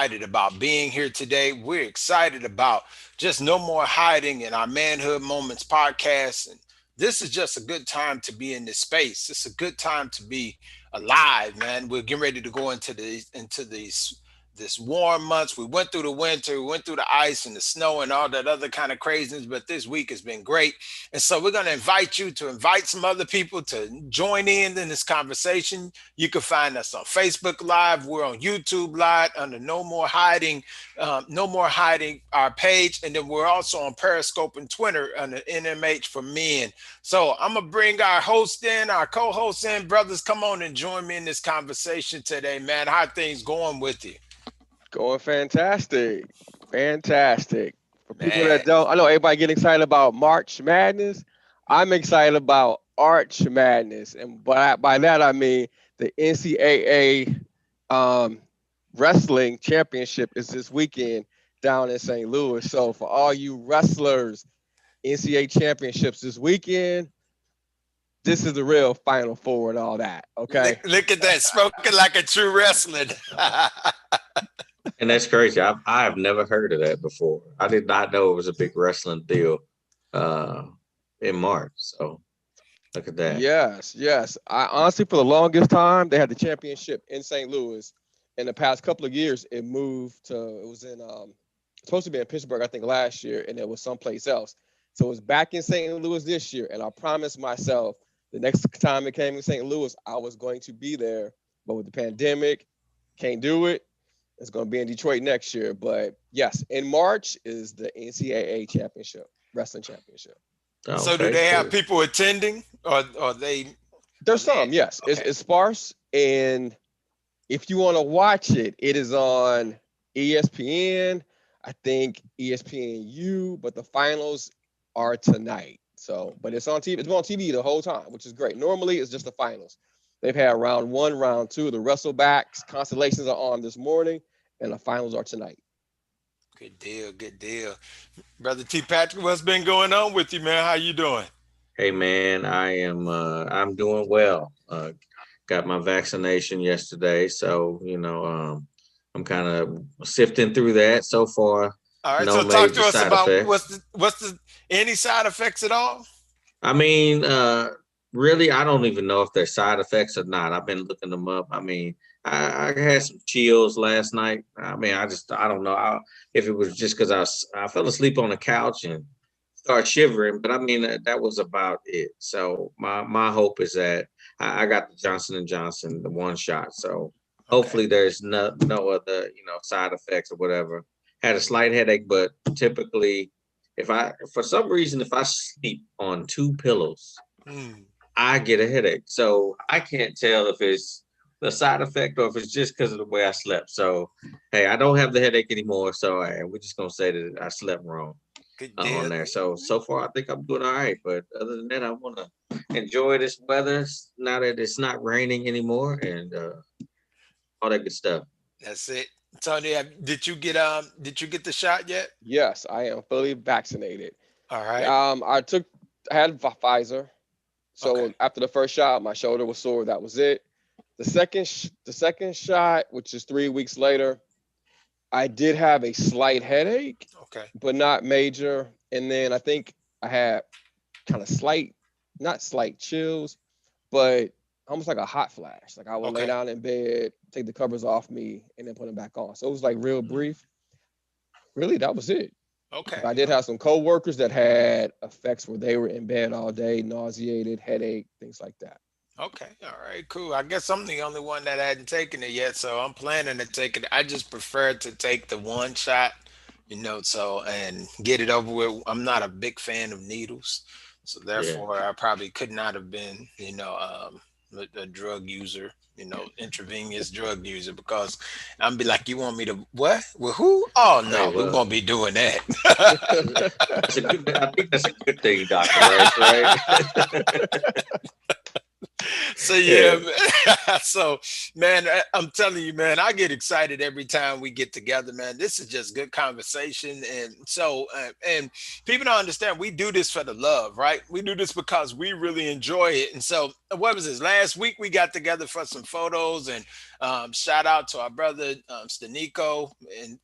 excited about being here today. We're excited about just no more hiding in our Manhood Moments podcast. And this is just a good time to be in this space. It's a good time to be alive, man. We're getting ready to go into these this warm months. We went through the winter, we went through the ice and the snow and all that other kind of craziness, but this week has been great. And so we're going to invite you to invite some other people to join in this conversation. You can find us on Facebook Live. We're on YouTube Live under No More Hiding, No More Hiding, our page. And then we're also on Periscope and Twitter under NMH for Men. So I'm going to bring our host in, our co-host in. Brothers, come on and join me in this conversation today, man. How are things going with you? Going fantastic. Fantastic. For people Man, that don't, I know everybody getting excited about March Madness. I'm excited about Arch Madness. And by that, I mean the NCAA Wrestling Championship is this weekend down in St. Louis. So for all you wrestlers, NCAA Championships this weekend, this is the real Final Four and all that. Okay. look at that, spoken like a true wrestler. And that's crazy. I have never heard of that before. I did not know it was a big wrestling deal uh, in March. So look at that. Yes. I honestly, for the longest time, they had the championship in St. Louis. In the past couple of years, it moved to, it was in, supposed to be in Pittsburgh, I think, last year, and it was someplace else. So it was back in St. Louis this year, and I promised myself the next time it came in St. Louis, I was going to be there. But with the pandemic, can't do it. It's going to be in Detroit next year. But yes, in March is the NCAA championship, wrestling championship. Oh, So do okay, they have cool. people attending or they? There's some, yes. Okay. It's sparse. And if you want to watch it, it is on ESPN. I think ESPNU, but the finals are tonight. So, but it's on TV. It's been on TV the whole time, which is great. Normally, it's just the finals. They've had round one, round two. The wrestlebacks, constellations are on this morning, and the finals are tonight. Good deal, good deal. Brother T. Patrick, what's been going on with you, man? How you doing? Hey man, I'm doing well. Got my vaccination yesterday, so I'm kind of sifting through that so far. All right, No so talk major to us side about effects. what's the any side effects at all? I mean, really, I don't even know if there's side effects or not. I've been looking them up. I mean, I had some chills last night. I mean, I don't know if it was just because I fell asleep on the couch and started shivering, but I mean that was about it. So my hope is that I got the Johnson and Johnson, the one shot. So Okay. hopefully there's no other side effects or whatever. Had a slight headache, but typically if I for some reason if I sleep on two pillows, Hmm. I get a headache. So I can't tell if it's the side effect or if it's just because of the way I slept. So hey, I don't have the headache anymore. So we're just gonna say that I slept wrong Good on deal. there. So far, I think I'm doing all right. But other than that, I want to enjoy this weather now that it's not raining anymore and all that good stuff. That's it. Tony, did you get the shot yet? Yes, I am fully vaccinated. All right. I had Pfizer. Okay. So after the first shot, my shoulder was sore. That was it. The second shot, which is 3 weeks later, I did have a slight headache, Okay. but not major. And then I think I had kind of slight, not slight chills, but almost like a hot flash. Like I would lay Okay. down in bed, take the covers off me, and then put them back on. So it was like real brief. Really, that was it. Okay. But I did have some coworkers that had effects where they were in bed all day, nauseated, headache, things like that. Okay. All right. Cool. I guess I'm the only one that hadn't taken it yet, so I'm planning to take it. I just prefer to take the one shot, so and get it over with. I'm not a big fan of needles, so Yeah. therefore I probably could not have been, a drug user, intravenous drug user, because I'm be like, you want me to what? With who? Oh Hey, no, we well, won't be doing that. that's a good. I think that's a good thing, Doctor Rice. Right? So yeah, Yeah, man. So man, I'm telling you, man, I get excited every time we get together, man. This is just good conversation, and so and people don't understand. We do this for the love, right? We do this because we really enjoy it. And so, what was this? Last week we got together for some photos, and shout out to our brother Stanico,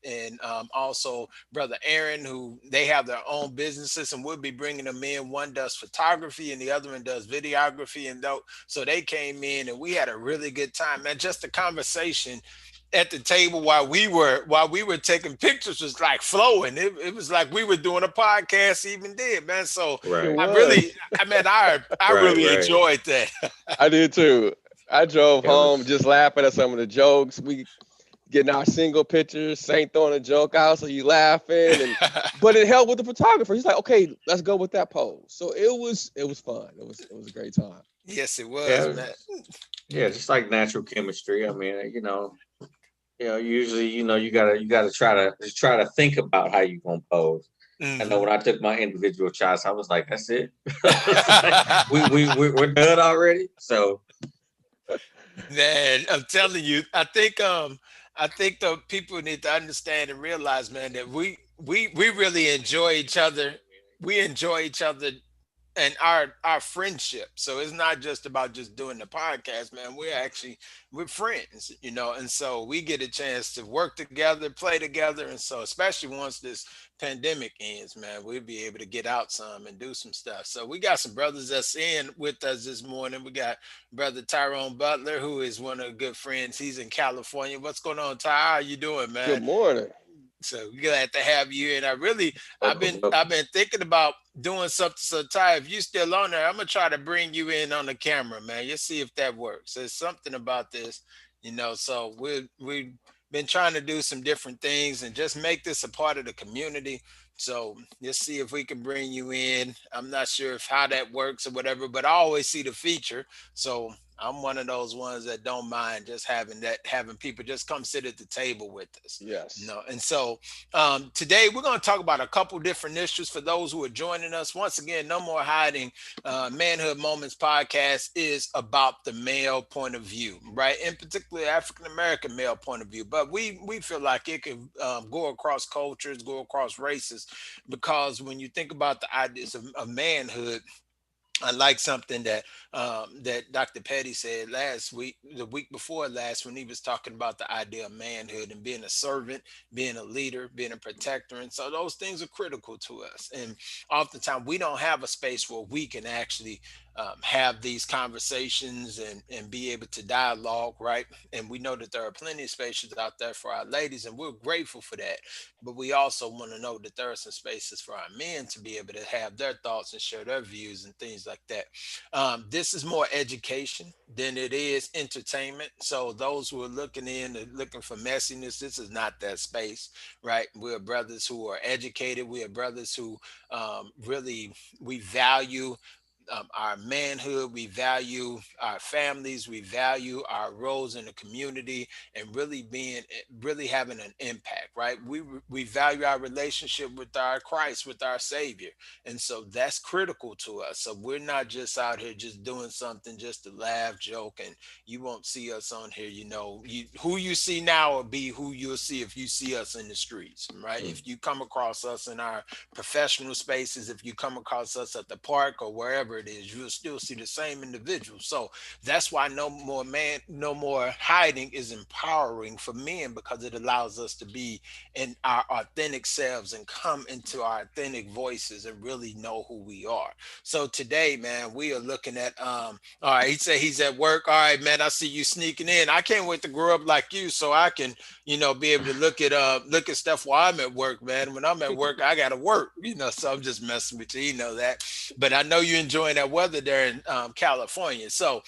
and also brother Aaron, who they have their own businesses, and we'll be bringing them in. One does photography, and the other one does videography, and so they came in, and we had a really good time, man. Just the conversation at the table while we were taking pictures was like flowing. It was like we were doing a podcast even did, man. So It right, I really, was. I mean, I right, really right. enjoyed that. I did too. I drove It home was just laughing at some of the jokes. We getting our single pictures, Saint throwing a joke out, so you laughing, and but it helped with the photographer. He's like, okay, let's go with that pose. So it was fun. It was a great time. Yes, it was, yeah, man. yeah, just like natural chemistry. I mean, usually, you gotta try to think about how you gonna pose. I know Hmm. when I took my individual shots, I was like, "That's it." It's like, we're done already. So Man, I'm telling you, I think the people need to understand and realize, man, that we really enjoy each other. We enjoy each other and our friendship. So it's not just about just doing the podcast, man. We're friends, and so we get a chance to work together, play together, and so especially once this pandemic ends, man, we'll be able to get out some and do some stuff. So we got some brothers that's in with us this morning. We got brother Tyrone Butler, who is one of the good friends. He's in California. What's going on, Ty? How you doing, Good man? morning. So glad to have you. And I've welcome, been I've welcome. been thinking about doing something. So Ty, if you still on there, I'm gonna try to bring you in on the camera, man. You'll see if that works. There's something about this, So we've been trying to do some different things and just make this a part of the community. So let's see if we can bring you in. I'm not sure if how that works or whatever, but I always see the feature. So I'm one of those ones that don't mind just having people just come sit at the table with us. Yes. And so today we're going to talk about a couple different issues for those who are joining us. Once again, no more hiding. Manhood Moments podcast is about the male point of view, right? In particular, African American male point of view. But we feel like it could go across cultures, go across races, because when you think about the ideas of manhood, I like something that Dr. Petty said last week, the week before last, when he was talking about the idea of manhood and being a servant, being a leader, being a protector, and so those things are critical to us. And oftentimes we don't have a space where we can actually have these conversations and be able to dialogue, right? And we know that there are plenty of spaces out there for our ladies, and we're grateful for that. But we also want to know that there are some spaces for our men to be able to have their thoughts and share their views and things like that. This is more education than it is entertainment. So those who are looking in and looking for messiness, this is not that space, right? We're brothers who are educated. We are brothers who really we value our manhood, we value our families, we value our roles in the community, and really having an impact, right? We value our relationship with our Christ, with our Savior, and so that's critical to us. So we're not just out here just doing something just to laugh, joke, and you won't see us on here. Who you see now will be who you'll see if you see us in the streets, right? Mm. If you come across us in our professional spaces, if you come across us at the park or wherever it is, you'll still see the same individual. So that's why no more hiding is empowering for men, because it allows us to be in our authentic selves and come into our authentic voices and really know who we are. So today, man, we are looking at all right, he said he's at work. All right, man, I see you sneaking in. I can't wait to grow up like you so I can, be able to look at stuff while I'm at work, man. When I'm at work, I gotta work, so I'm just messing with you, that. But I know you're enjoying that weather there in California. So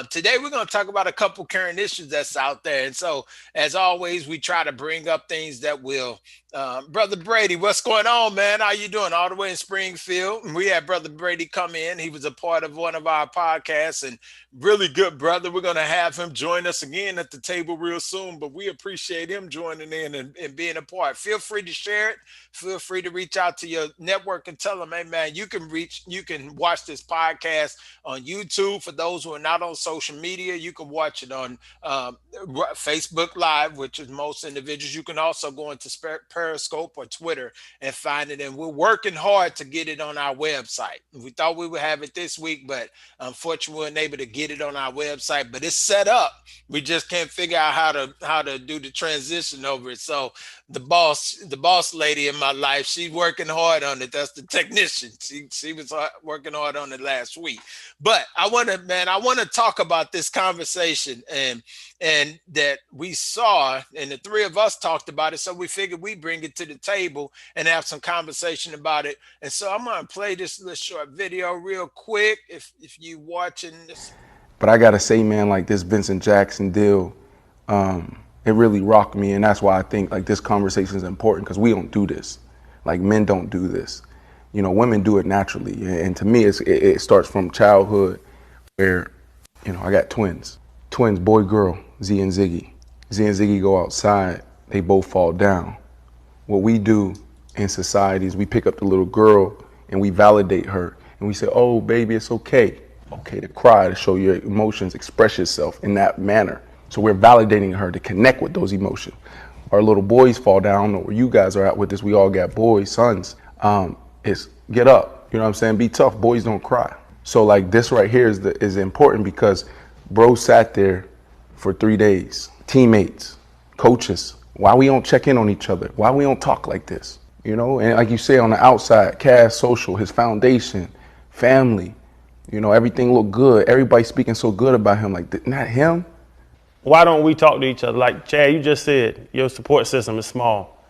today we're gonna talk about a couple current issues that's out there. And so as always, we try to bring up things that will Brother Brady, what's going on, man? How you doing? All the way in Springfield. And we had Brother Brady come in. He was a part of one of our podcasts and really good brother. We're going to have him join us again at the table real soon, but we appreciate him joining in and being a part. Feel free to share it. Feel free to reach out to your network and tell them, hey, man, you can watch this podcast on YouTube. For those who are not on social media, you can watch it on Facebook Live, which is most individuals. You can also go into Periscope or Twitter and find it. And we're working hard to get it on our website. We thought we would have it this week, but unfortunately, we weren't able to get it on our website. But it's set up. We just can't figure out how to do the transition over it. So the boss lady in my life, she's working hard on it. That's the technician. She was working hard on it last week. But I want to talk about this conversation and that we saw, and the three of us talked about it. So we figured we bring it to the table and have some conversation about it. And so I'm gonna play this little short video real quick. If you watching this. But I gotta say, man, like this Vincent Jackson deal, it really rocked me, and that's why I think like this conversation is important because we don't do this. Like men don't do this. You know, women do it naturally, and to me, it starts from childhood, where, you know, I got twins, boy, girl, Z and Ziggy. Z and Ziggy go outside, they both fall down. What we do in society is we pick up the little girl and we validate her, and we say, "Oh, baby, it's okay." Okay to cry, to show your emotions, express yourself in that manner. So we're validating her to connect with those emotions. Our little boys fall down. I don't know where you guys are at with this. We all got boys, sons. It's get up. You know what I'm saying? Be tough. Boys don't cry. So like this right here is important because bro sat there for 3 days. Teammates, coaches. Why we don't check in on each other? Why we don't talk like this? You know, and like you say on the outside, Cass, social, his foundation, family. You know, everything looked good. Everybody speaking so good about him. Like, not him. Why don't we talk to each other? Like, Chad, you just said, your support system is small.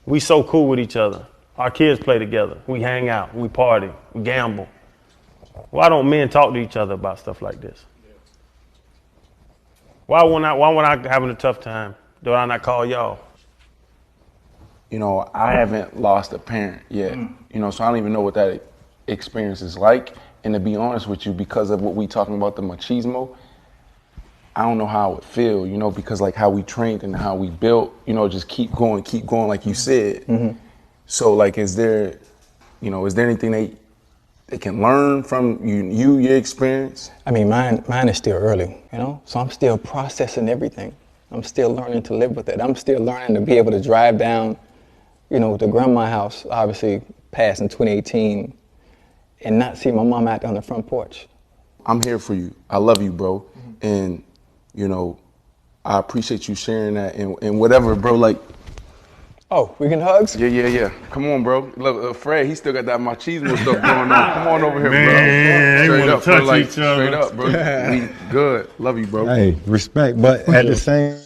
We so cool with each other. Our kids play together. We hang out. We party. We gamble. Why don't men talk to each other about stuff like this? Why when I having a tough time, do I not call y'all? You know, I haven't lost a parent yet. You know, so I don't even know what that experience is like. And to be honest with you, because of what we talking about, the machismo, I don't know how it would feel, you know, because like how we trained and how we built, you know, just keep going, like you said. So like, is there anything they can learn from your experience? I mean, mine is still early, you know, so I'm still processing everything. I'm still learning to live with it. I'm still learning to be able to drive down, you know, to grandma's house, obviously passed in 2018, and not see my mom out there on the front porch. I'm here for you. I love you, bro. And, you know, I appreciate you sharing that and whatever, bro, like. Oh, we can hugs? Yeah. Come on, bro. Look, Fred, he still got that machismo stuff going on. Come on over here, Man, bro. they wanna touch bro, each other. Straight up, bro. We good. Love you, bro. Hey, respect, but at the same.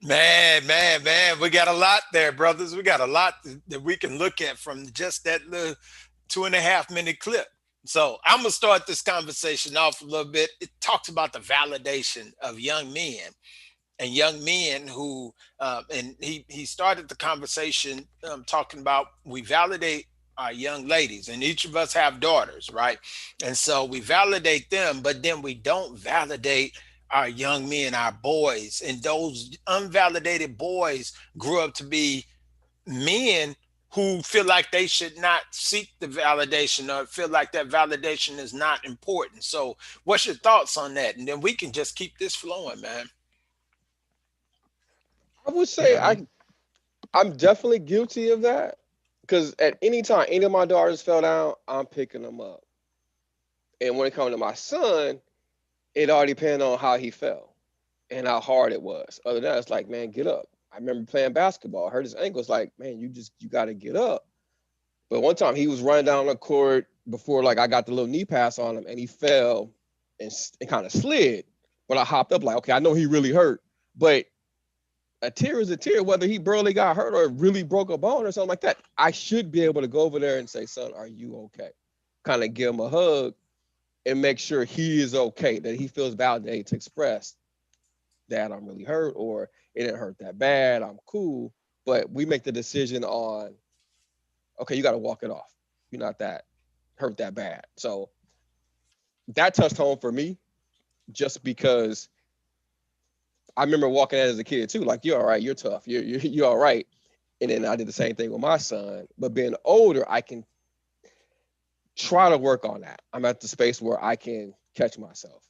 Man, we got a lot there, brothers. We got a lot that we can look at from just that little 2.5 minute clip. So I'm gonna start this conversation off a little bit. It talks about the validation of young men and young men who, and he started the conversation talking about we validate our young ladies, and each of us have daughters, right? And so we validate them, but then we don't validate our young men, our boys, and those unvalidated boys grew up to be men who feel like they should not seek the validation or feel like that validation is not important. So what's your thoughts on that? And then we can just keep this flowing, man. I would say I'm definitely guilty of that because at any time any of my daughters fell down, I'm picking them up. And when it comes to my son, it all depends on how he fell and how hard it was. Other than that, it's like, man, get up. I remember playing basketball, hurt his ankle. It's like, man, you got to get up. But one time he was running down the court before, like, I got the little knee pass on him, and he fell and kind of slid. But I hopped up like, okay, I know he really hurt. But a tear is a tear, whether he barely got hurt or really broke a bone or something like that. I should be able to go over there and say, son, are you okay? Kind of give him a hug and make sure he is okay, that he feels validated to express that I'm really hurt or it didn't hurt that bad, I'm cool. But we make the decision on, okay, you got to walk it off. You're not that hurt that bad. So that touched home for me just because I remember walking out as a kid too, like, you're all right, you're tough, you're all right. And then I did the same thing with my son. But being older, I can try to work on that. I'm at the space where I can catch myself.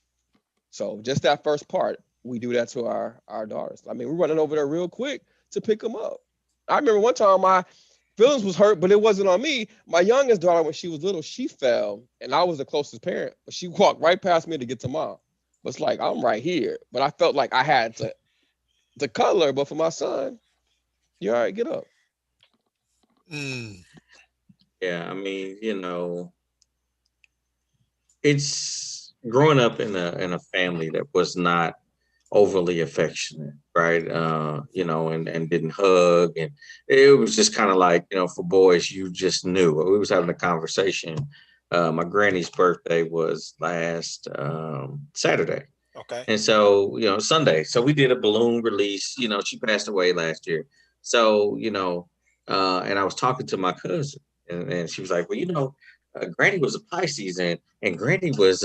So just that first part, we do that to our daughters. I mean, we're running over there real quick to pick them up. I remember one time my feelings was hurt, but it wasn't on me. My youngest daughter, when she was little, she fell, and I was the closest parent. But she walked right past me to get to mom. But it's like I'm right here, but I felt like I had to cuddle her. But for my son, you all right? Get up. Mm. Yeah, I mean, it's growing up in a family that was not overly affectionate, right? And didn't hug, and it was just kind of like, for boys, you just knew. We was having a conversation. My granny's birthday was last Saturday, Okay. and so Sunday. So we did a balloon release. She passed away last year. So and I was talking to my cousin, and she was like, "Well, Granny was a Pisces, and Granny was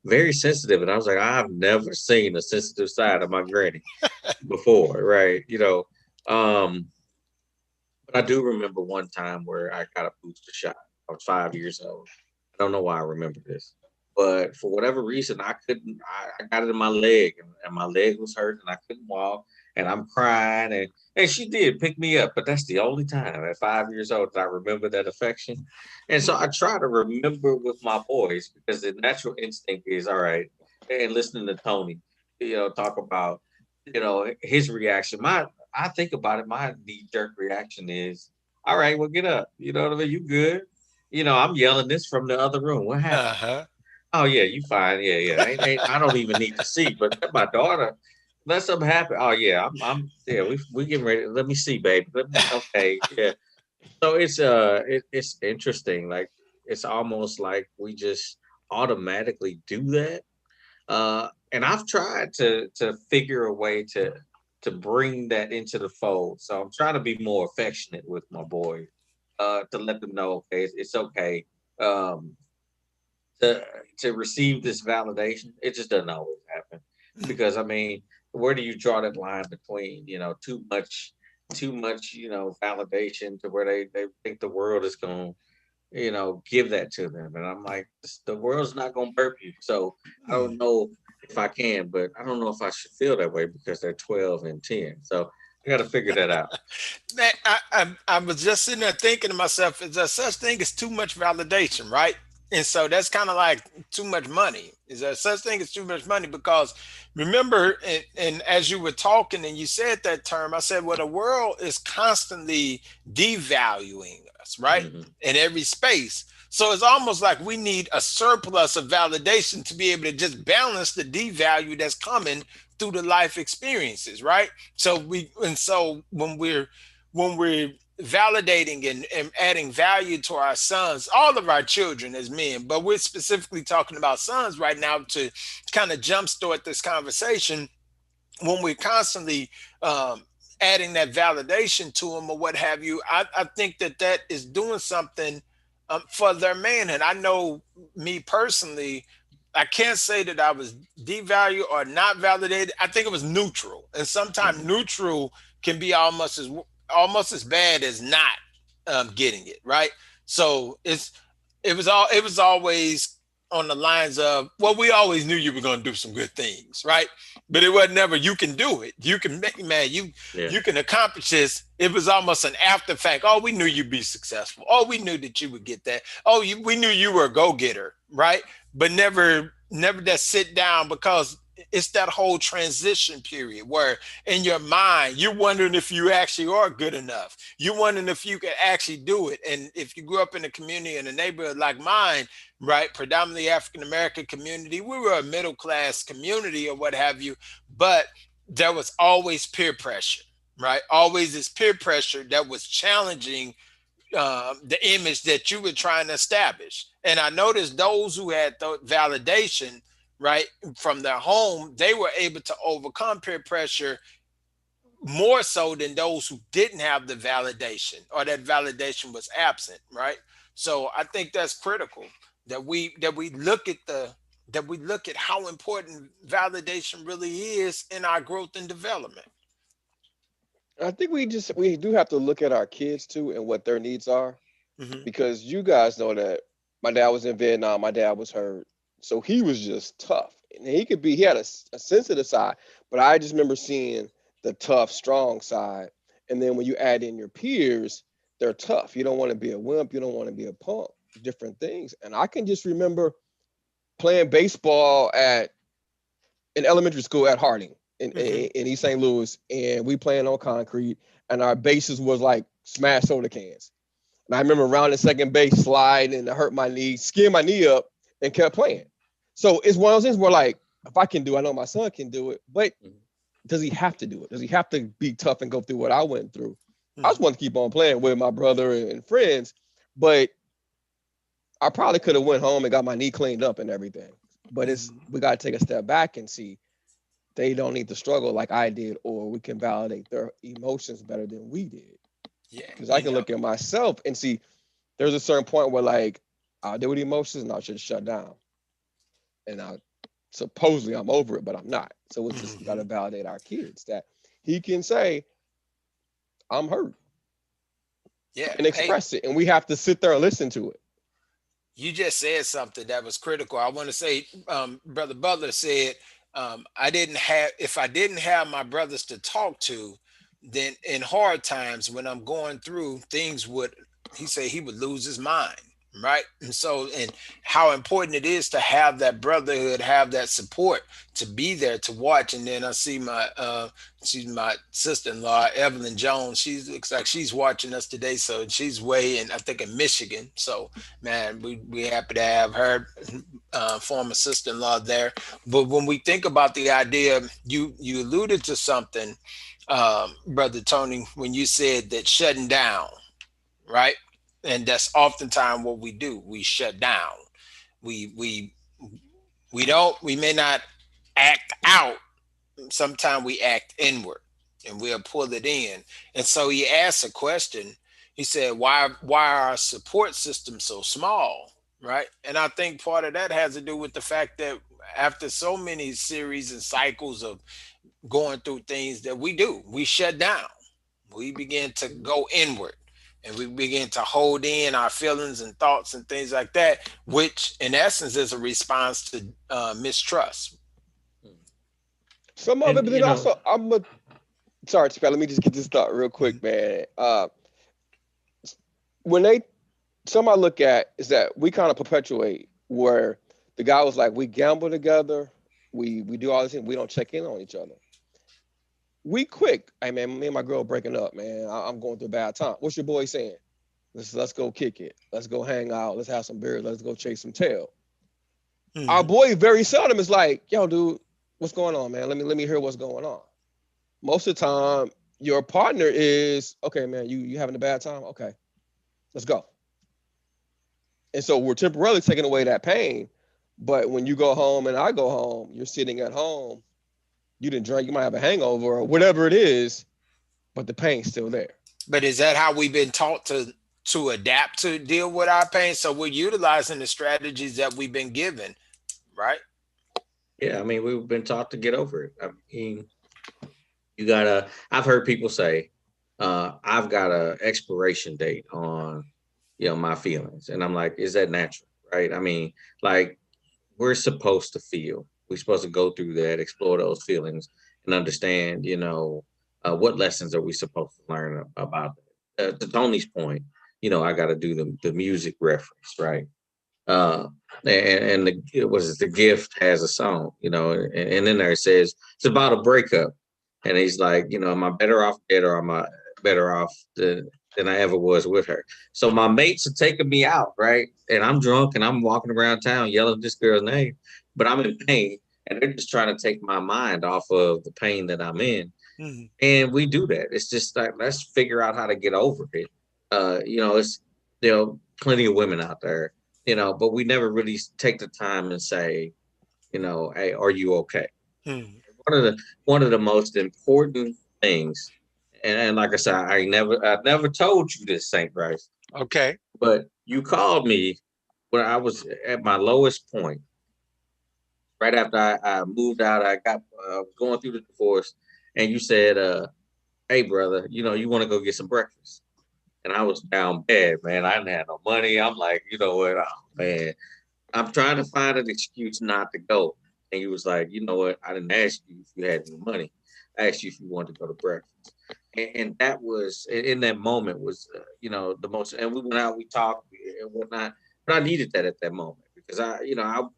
very sensitive." And I was like, "I've never seen a sensitive side of my Granny before, right?" But I do remember one time where I got a booster shot. I was 5 years old. I don't know why I remember this, but for whatever reason, I couldn't. I got it in my leg, and my leg was hurt, and I couldn't walk, and I'm crying, and she did pick me up, but that's the only time at 5 years old that I remember that affection. And so I try to remember with my boys because the natural instinct is all right. And listening to Tony, talk about his reaction. I think about it. My knee jerk reaction is, all right, well, get up. You know what I mean? You good? I'm yelling this from the other room. What happened? Uh-huh. Oh yeah, you fine. Yeah, yeah. I don't even need to see. But my daughter, let something happen. Oh yeah, yeah. We getting ready. Let me see, baby. Okay, yeah. So it's interesting. Like it's almost like we just automatically do that. And I've tried to figure a way to bring that into the fold. So I'm trying to be more affectionate with my boys, to let them know, okay, it's okay. Um, to to receive this validation, it just doesn't always happen. Because I mean, where do you draw that line between too much validation to where they think the world is going to give that to them? And I'm like, the world's not going to burp you. So I don't know if I can, but I don't know if I should feel that way because they're 12 and 10. So I got to figure that out. Man, I was just sitting there thinking to myself, is there such thing as too much validation, right? And so that's kind of like too much money. Is there such thing as too much money? Because remember, and as you were talking and you said that term, I said, well, the world is constantly devaluing us, right? Hmm. In every space. So it's almost like we need a surplus of validation to be able to just balance the devalue that's coming through the life experiences, right? So when we're validating and adding value to our sons, all of our children as men, but we're specifically talking about sons right now to kind of jumpstart this conversation. When we're constantly adding that validation to them or what have you, I think that is doing something for their manhood. I know me personally, I can't say that I was devalued or not validated. I think it was neutral, and sometimes Hmm. neutral can be almost as bad as not getting it right. So it was always on the lines of, well, we always knew you were going to do some good things, right? But it wasn't never you can do it. You can make man, Yeah. you can accomplish this. It was almost an after fact. Oh, we knew you'd be successful. Oh, we knew that you would get that. Oh, we knew you were a go getter, right? But never that sit down, because it's that whole transition period where in your mind you're wondering if you actually are good enough. You're wondering if you can actually do it. And if you grew up in a community, in a neighborhood like mine, right, predominantly African American community, we were a middle class community or what have you, but there was always peer pressure, right? Always this peer pressure that was challenging the image that you were trying to establish. And I noticed those who had the validation, right, from their home, they were able to overcome peer pressure more so than those who didn't have the validation, or that validation was absent, right? So I think that's critical, that we look at how important validation really is in our growth and development. I think we do have to look at our kids too and what their needs are, Hmm. because you guys know that My dad was in Vietnam. My dad was hurt, so he was just tough. And he had a sensitive side, but I just remember seeing the tough, strong side. And then when you add in your peers, they're tough. You don't want to be a wimp. You don't want to be a punk. Different things. And I can just remember playing baseball at in elementary school at Harding in East St. Louis, and we playing on concrete, and our bases was like smashed soda cans. And I remember rounding second base, slide, and it hurt my knee, skinned my knee up, and kept playing. So it's one of those things where, like, if I can do it, I know my son can do it, but does he have to do it? Does he have to be tough and go through what I went through? I just want to keep on playing with my brother and friends, but I probably could have went home and got my knee cleaned up and everything. But we got to take a step back and see they don't need to struggle like I did, or we can validate their emotions better than we did. Yeah, Because I can look at myself and see there's a certain point where, like, I deal with emotions and I should shut down. And I supposedly I'm over it, but I'm not. So it's just got to validate our kids that he can say, I'm hurt. Yeah. And express it. And we have to sit there and listen to it. You just said something that was critical. I want to say, Brother Butler said, I didn't have, if I didn't have my brothers to talk to, then in hard times when I'm going through things would, he said he would lose his mind. Right. And so, and how important it is to have that brotherhood, have that support, to be there to watch. And then I see she's my sister-in-law, Evelyn Jones. She looks like she's watching us today. So she's way in, I think, in Michigan. So, man, we happy to have her, former sister-in-law there. But when we think about the idea, you alluded to something, Brother Tony, when you said that shutting down, right? And that's oftentimes what we do. We shut down. We we may not act out. Sometimes we act inward and we'll pull it in. And so he asked a question. He said, why are our support systems so small? Right. And I think part of that has to do with the fact that after so many series and cycles of going through things that we shut down. We begin to go inward and we begin to hold in our feelings and thoughts and things like that, which in essence is a response to mistrust. Some of it, And but then also sorry, Spell, let me just get this thought real quick, man. When some I look at is that we kind of perpetuate where the guy was like, we gamble together, we do all this thing, we don't check in on each other. We quick. Hey man, me and my girl breaking up, man. I'm going through a bad time. What's your boy saying? Let's go kick it. Let's go hang out. Let's have some beers. Let's go chase some tail. Our boy very seldom is like, yo, dude, what's going on, man? Let me hear what's going on. Most of the time, your partner is, okay, man, you having a bad time? Okay, let's go. And so we're temporarily taking away that pain. But when you go home and I go home, you're sitting at home, you didn't drink, you might have a hangover or whatever it is, but the pain's still there. But is that how we've been taught to adapt to deal with our pain? So we're utilizing the strategies that we've been given, right? Yeah, I mean, we've been taught to get over it. I mean, I've heard people say, I've got a expiration date on, my feelings. And I'm like, is that natural? Right. I mean, like, we're supposed to feel, we're supposed to go through that, explore those feelings and understand, what lessons are we supposed to learn about that. To Tony's point, I got to do the music reference, right? uh and it was the gift has a song, and in there it says it's about a breakup, and he's like, am I better off dead or am I better off than I ever was with her? So my mates are taking me out, right, and I'm drunk and I'm walking around town yelling this girl's name, but I'm in pain, and they're just trying to take my mind off of the pain that I'm in. And we do that. It's just like, let's figure out how to get over it. It's, plenty of women out there, but we never really take the time and say, hey, are you okay? One of the most important things, and like I said, I never told you this, Saint Bryce, Okay. but you called me when I was at my lowest point. Right after I moved out, I got going through the divorce, and you said, "Hey, brother, you want to go get some breakfast?" and I was down bad, man. I didn't have no money. I'm like, you know what, oh, man, I'm trying to find an excuse not to go. And he was like, you know what, I didn't ask you if you had any money. I asked you if you wanted to go to breakfast. And that was in that moment was, the most. And we went out, we talked and whatnot. But I needed that at that moment because I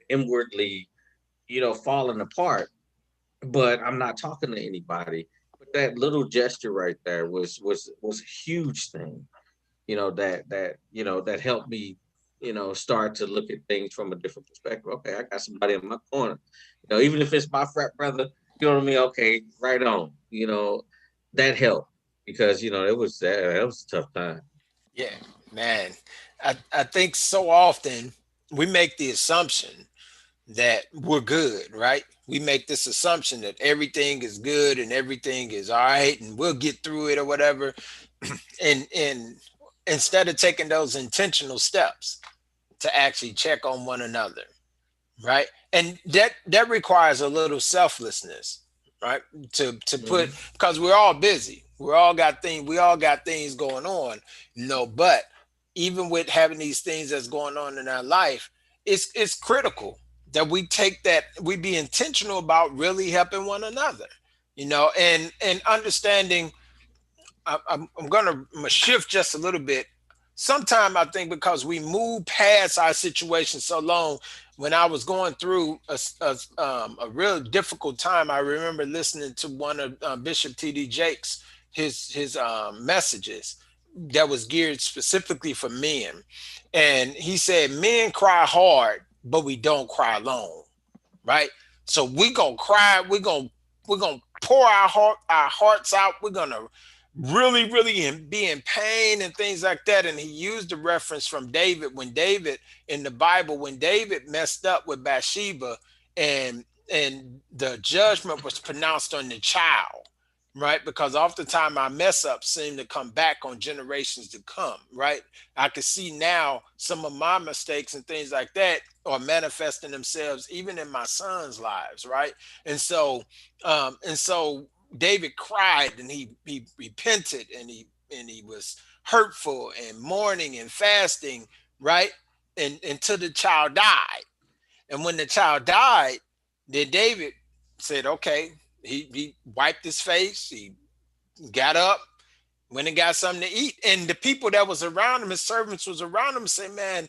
inwardly, falling apart. But I'm not talking to anybody. But that little gesture right there was a huge thing. That helped me, start to look at things from a different perspective. Okay, I got somebody in my corner. Even if it's my frat brother, you know what I mean? Okay, right on. That helped because it was a tough time. Yeah, man. I think so often we make the assumption that we're good, right? We make this assumption that everything is good and everything is all right and we'll get through it or whatever. And instead of taking those intentional steps to actually check on one another, right? And that requires a little selflessness, right? To put, Mhm. because we're all busy, we all got things going on, but even with having these things that's going on in our life, it's critical that we be intentional about really helping one another, and understanding. I'm gonna shift just a little bit. Sometime I think because we moved past our situation so long. When I was going through a real difficult time, I remember listening to one of Bishop T.D. Jakes, his messages that was geared specifically for men, and he said, "Men cry hard, but we don't cry alone." Right? So we gonna cry. We're gonna pour our hearts out. We're gonna really be in pain and things like that. And he used the reference from David when David in the Bible when David messed up with Bathsheba and and the judgment was pronounced on the child, right? Because oftentimes our mess ups seem to come back on generations to come, right? I can see now some of my mistakes and things like that are manifesting themselves even in my son's lives, right? And so David cried and he repented and he was hurtful and mourning and fasting, right? And until the child died. And when the child died, then David said, okay, he wiped his face, he got up, went and got something to eat. And the people that was around him, his servants was around him, say, man,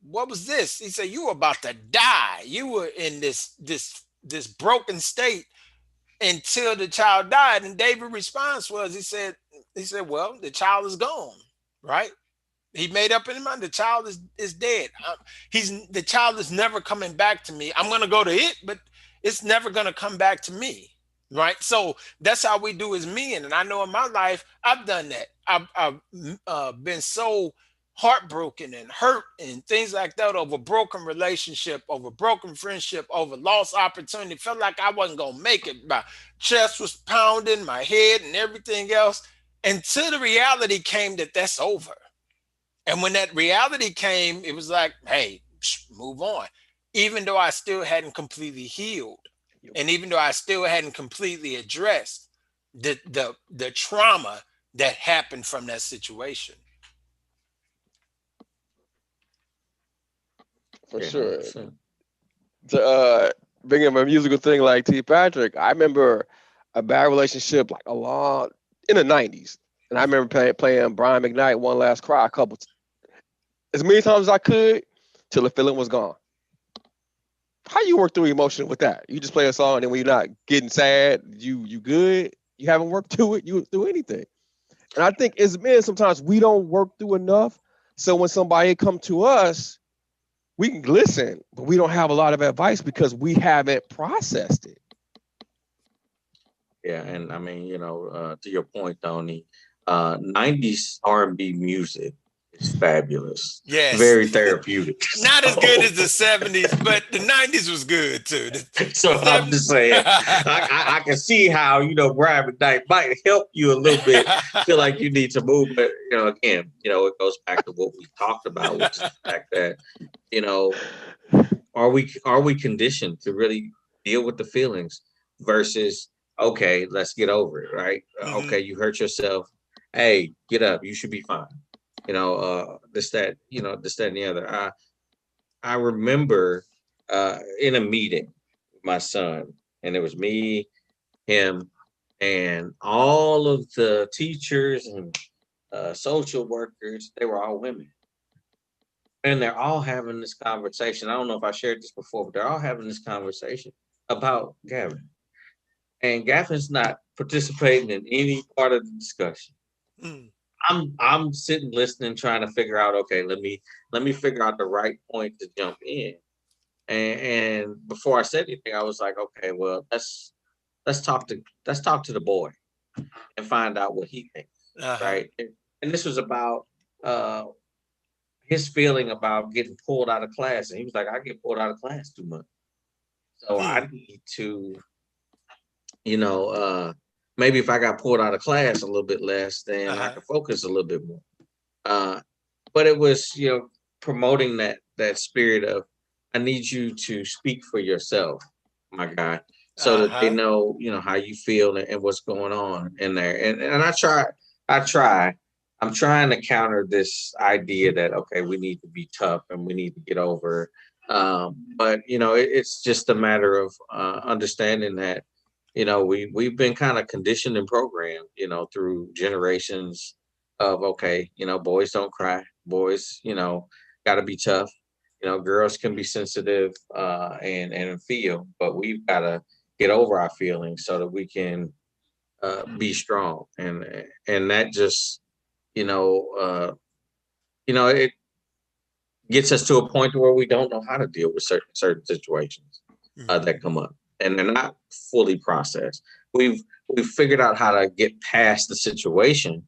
what was this? He said, you were about to die. You were in this broken state until the child died. And David's response was, he said, well, the child is gone, right? He made up in his mind the child is dead. The child is never coming back to me. I'm gonna go to it, but it's never gonna come back to me, right? So that's how we do as men. And I know in my life I've done that. I've been so heartbroken and hurt and things like that over broken relationship, over broken friendship, over lost opportunity. Felt like I wasn't gonna make it. My chest was pounding, my head, and everything else. Until the reality came that that's over. And when that reality came, it was like, hey, move on. Even though I still hadn't completely healed, and even though I still hadn't completely addressed the trauma that happened from that situation. For Yeah, sure. 100%. To bring up a musical thing like T. Patrick, I remember a bad relationship like a long in the '90s, and I remember playing Brian McKnight "One Last Cry" a couple, as many times as I could, till the feeling was gone. How you work through emotion with that? You just play a song, and then when you're not getting sad, you good. You haven't worked through it. You do anything. And I think as men, sometimes we don't work through enough. So when somebody come to us, we can listen, but we don't have a lot of advice because we haven't processed it. Yeah, and I mean, to your point, Tony, '90s R&B music is fabulous, Yes. very therapeutic. Not as good as the 70s, but the 90s was good too. The So I'm just saying, I can see how Brian McKnight might help you a little bit. Feel like you need to move, but again, it goes back to what we talked about, which is the fact that you know, are we conditioned to really deal with the feelings versus okay, let's get over it, right? Okay, Mhm. you hurt yourself. Hey, get up. You should be fine. this, that, this, that, and the other. I remember in a meeting with my son, and it was me, him, and all of the teachers and social workers. They were all women, and they're all having this conversation. I don't know if I shared this before, but they're all having this conversation about Gavin, and Gavin's not participating in any part of the discussion. Mm. I'm sitting listening, trying to figure out. Okay, let me figure out the right point to jump in. And before I said anything, I was like, okay, well, let's talk to let's talk to the boy and find out what he thinks, Uh-huh. right? And this was about uh, his feeling about getting pulled out of class, and he was like, I get pulled out of class too much, so Mm. I need to, you know, uh, maybe if I got pulled out of class a little bit less, then I Uh-huh. could focus a little bit more. Uh, but it was, promoting that spirit of, I need you to speak for yourself, my guy, so that they Uh-huh. know, how you feel, and what's going on in there. And I try I'm trying to counter this idea that, okay, we need to be tough and we need to get over, but it's just a matter of understanding that, we've been kind of conditioned and programmed, through generations of, okay, boys don't cry, boys, got to be tough. Girls can be sensitive and feel, but we've got to get over our feelings so that we can be strong. And that just, you know, uh, it gets us to a point where we don't know how to deal with certain situations Mhm. that come up, and they're not fully processed. We've we've figured out how to get past the situation,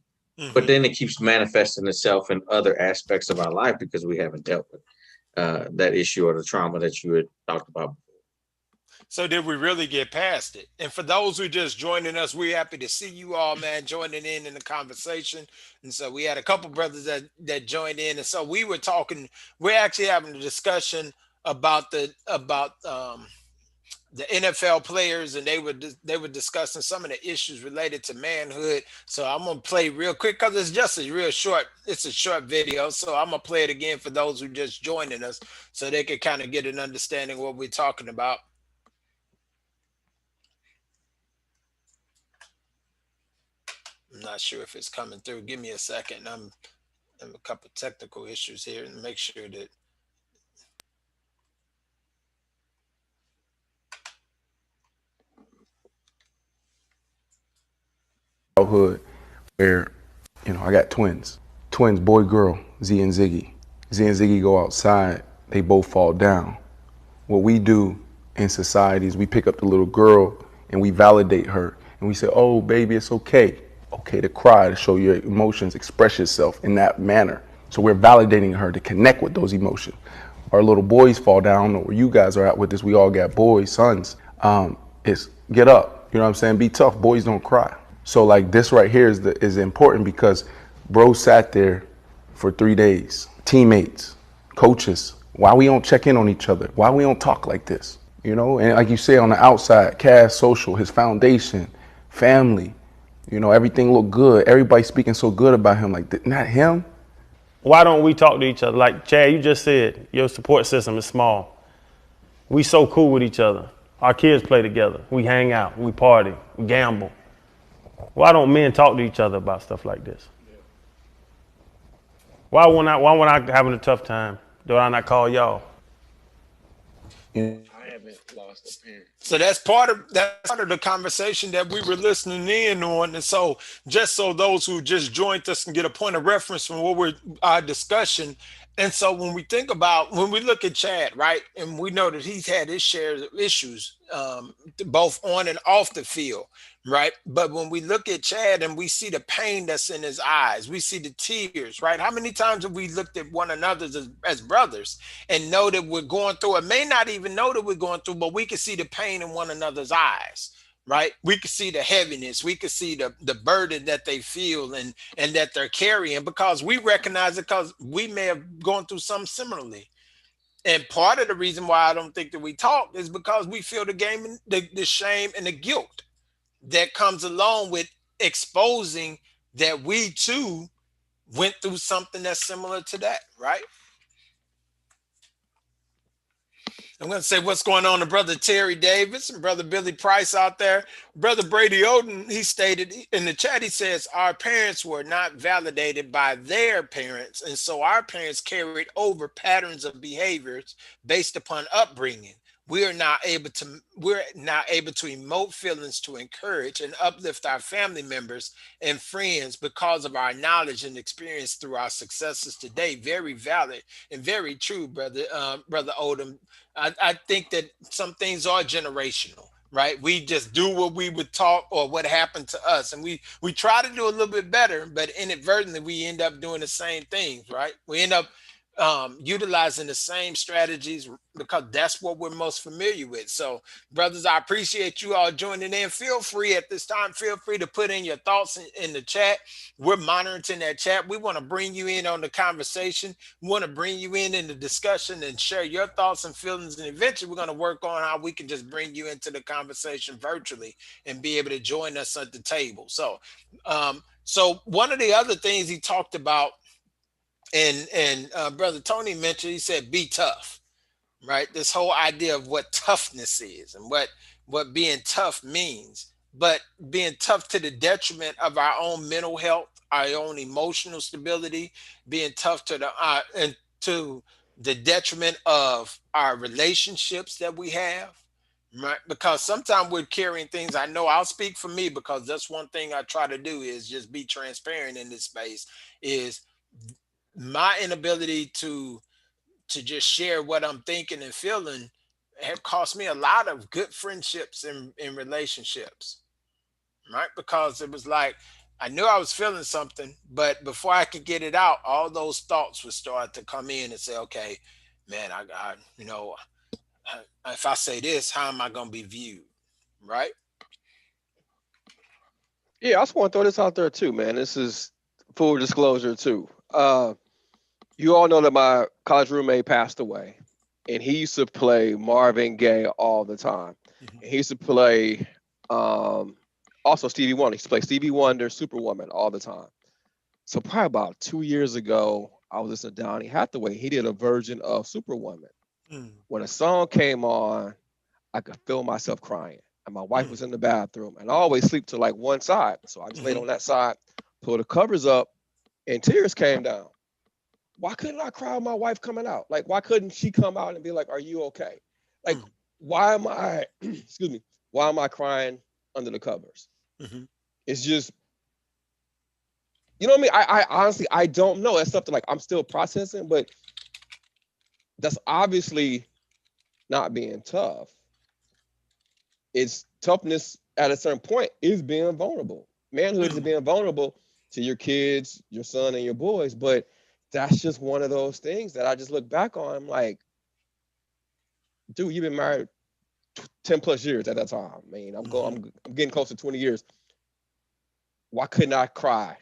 but Mhm. then it keeps manifesting itself in other aspects of our life because we haven't dealt with that issue or the trauma that you had talked about. So did we really get past it? And for those who just joining us, we're happy to see you all, man, joining in the conversation. And so we had a couple brothers that joined in, and so we were talking. We're actually having a discussion about the NFL players, and they were discussing some of the issues related to manhood. So I'm gonna play real quick because it's just a real short. It's a short video, so I'm gonna play it again for those who just joining us, so they can kind of get an understanding what we're talking about. I'm not sure if it's coming through. Give me a second. I'm a couple technical issues here, and make sure that Childhood where, I got twins, boy, girl, Z and Ziggy. Z and Ziggy go outside, they both fall down. What we do in society is we pick up the little girl and we validate her and we say, oh, baby, it's okay. Okay to cry, to show your emotions, express yourself in that manner. So we're validating her to connect with those emotions. Our little boys fall down. I don't know where you guys are at with this. We all got boys, sons. It's get up. You know what I'm saying? Be tough. Boys don't cry. So like this right here is important because bro sat there for 3 days. Teammates, coaches, why we don't check in on each other? Why we don't talk like this? And like you say on the outside, Cass, social, his foundation, family, everything looked good. Everybody speaking so good about him. Like, not him. Why don't we talk to each other? Like Chad, you just said, your support system is small. We so cool with each other. Our kids play together. We hang out. We party. We gamble. Why don't men talk to each other about stuff like this? Why when I having a tough time, do I not call y'all? You I haven't lost a parent. so that's part of the conversation that we were listening in on. And so just so those who just joined us can get a point of reference from what we're our discussion. And so when we look at Chad, right, and we know that he's had his share of issues, both on and off the field, right? But when we look at Chad and we see the pain that's in his eyes, we see the tears, right? How many times have we looked at one another as brothers and know that we're going through it? May not even know that we're going through, but we can see the pain in one another's eyes, right? We could see the heaviness, we could see the burden that they feel and that they're carrying because we recognize it because we may have gone through something similarly. And part of the reason why I don't think that we talk is because we feel the game, the shame and the guilt that comes along with exposing that we too went through something that's similar to that, right? I'm going to say what's going on to Brother Terry Davis and Brother Billy Price out there. Brother Brady Oden, he stated in the chat, he says, our parents were not validated by their parents. And so our parents carried over patterns of behaviors based upon upbringing. We're not able to emote feelings to encourage and uplift our family members and friends because of our knowledge and experience through our successes today. Very valid and very true, brother Odom. I think that some things are generational, right? We just do what we were taught or what happened to us, and we try to do a little bit better, but inadvertently we end up doing the same things, right? We end up utilizing the same strategies because that's what we're most familiar with. So, brothers, I appreciate you all joining in. Feel free at this time, feel free to put in your thoughts in the chat. We're monitoring that chat. We want to bring you in on the conversation. We want to bring you in the discussion and share your thoughts and feelings. And eventually, we're going to work on how we can just bring you into the conversation virtually and be able to join us at the table. So one of the other things he talked about, and brother Tony mentioned, he said, "Be tough." Right? This whole idea of what toughness is and what being tough means, but being tough to the detriment of our own mental health, our own emotional stability, being tough to the detriment of our relationships that we have. Right? Because sometimes we're carrying things. I know I'll speak for me because that's one thing I try to do is just be transparent in this space. Is my inability to just share what I'm thinking and feeling have cost me a lot of good friendships and relationships, right? Because it was like I knew I was feeling something, but before I could get it out, all those thoughts would start to come in and say, okay, man, if I say this, how am I going to be viewed? Right? Yeah, I just want to throw this out there too, man. This is full disclosure too. You all know that my college roommate passed away, and he used to play Marvin Gaye all the time. And he used to play also Stevie Wonder. He used to play Stevie Wonder, Superwoman all the time. So probably about 2 years ago, I was listening to Donny Hathaway. He did a version of Superwoman. Mm, When a song came on, I could feel myself crying. And my wife mm, was in the bathroom, and I always sleep to like one side. So I just laid mhm, on that side, pulled the covers up, and tears came down. Why couldn't I cry with my wife coming out? Like, why couldn't she come out and be like, "Are you okay?" Like, mm, why am I, excuse me, why am I crying under the covers? mhm, It's just, you know what I mean? I honestly, I don't know. That's something like I'm still processing, but that's obviously not being tough. It's toughness at a certain point is being vulnerable. Manhood is mm, being vulnerable to your kids, your son, and your boys, but that's just one of those things that I just look back on. I'm like, dude, you've been married 10 plus years at that time. I mean, mhm, I'm getting close to 20 years. Why couldn't I cry?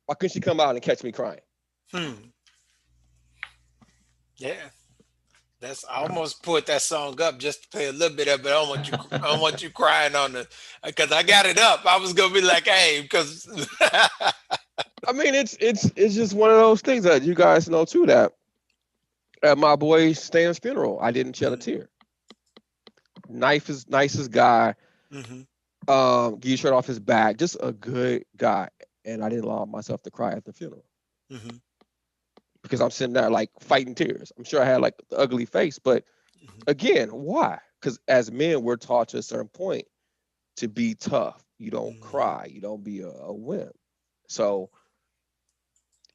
Why couldn't she come out and catch me crying? hmm. Yeah. That's I almost put that song up just to play a little bit of it. I don't want you crying on the because I got it up. I was gonna be like, hey, because I mean, it's just one of those things that you guys know too. That at my boy Stan's funeral, I didn't shed a tear. Nicest guy. hmm Get your shirt off his back. Just a good guy. And I didn't allow myself to cry at the funeral hmm because I'm sitting there like fighting tears. I'm sure I had like the ugly face, but again, why? Because as men, we're taught to a certain point to be tough. You don't hmm cry. You don't be a wimp. So,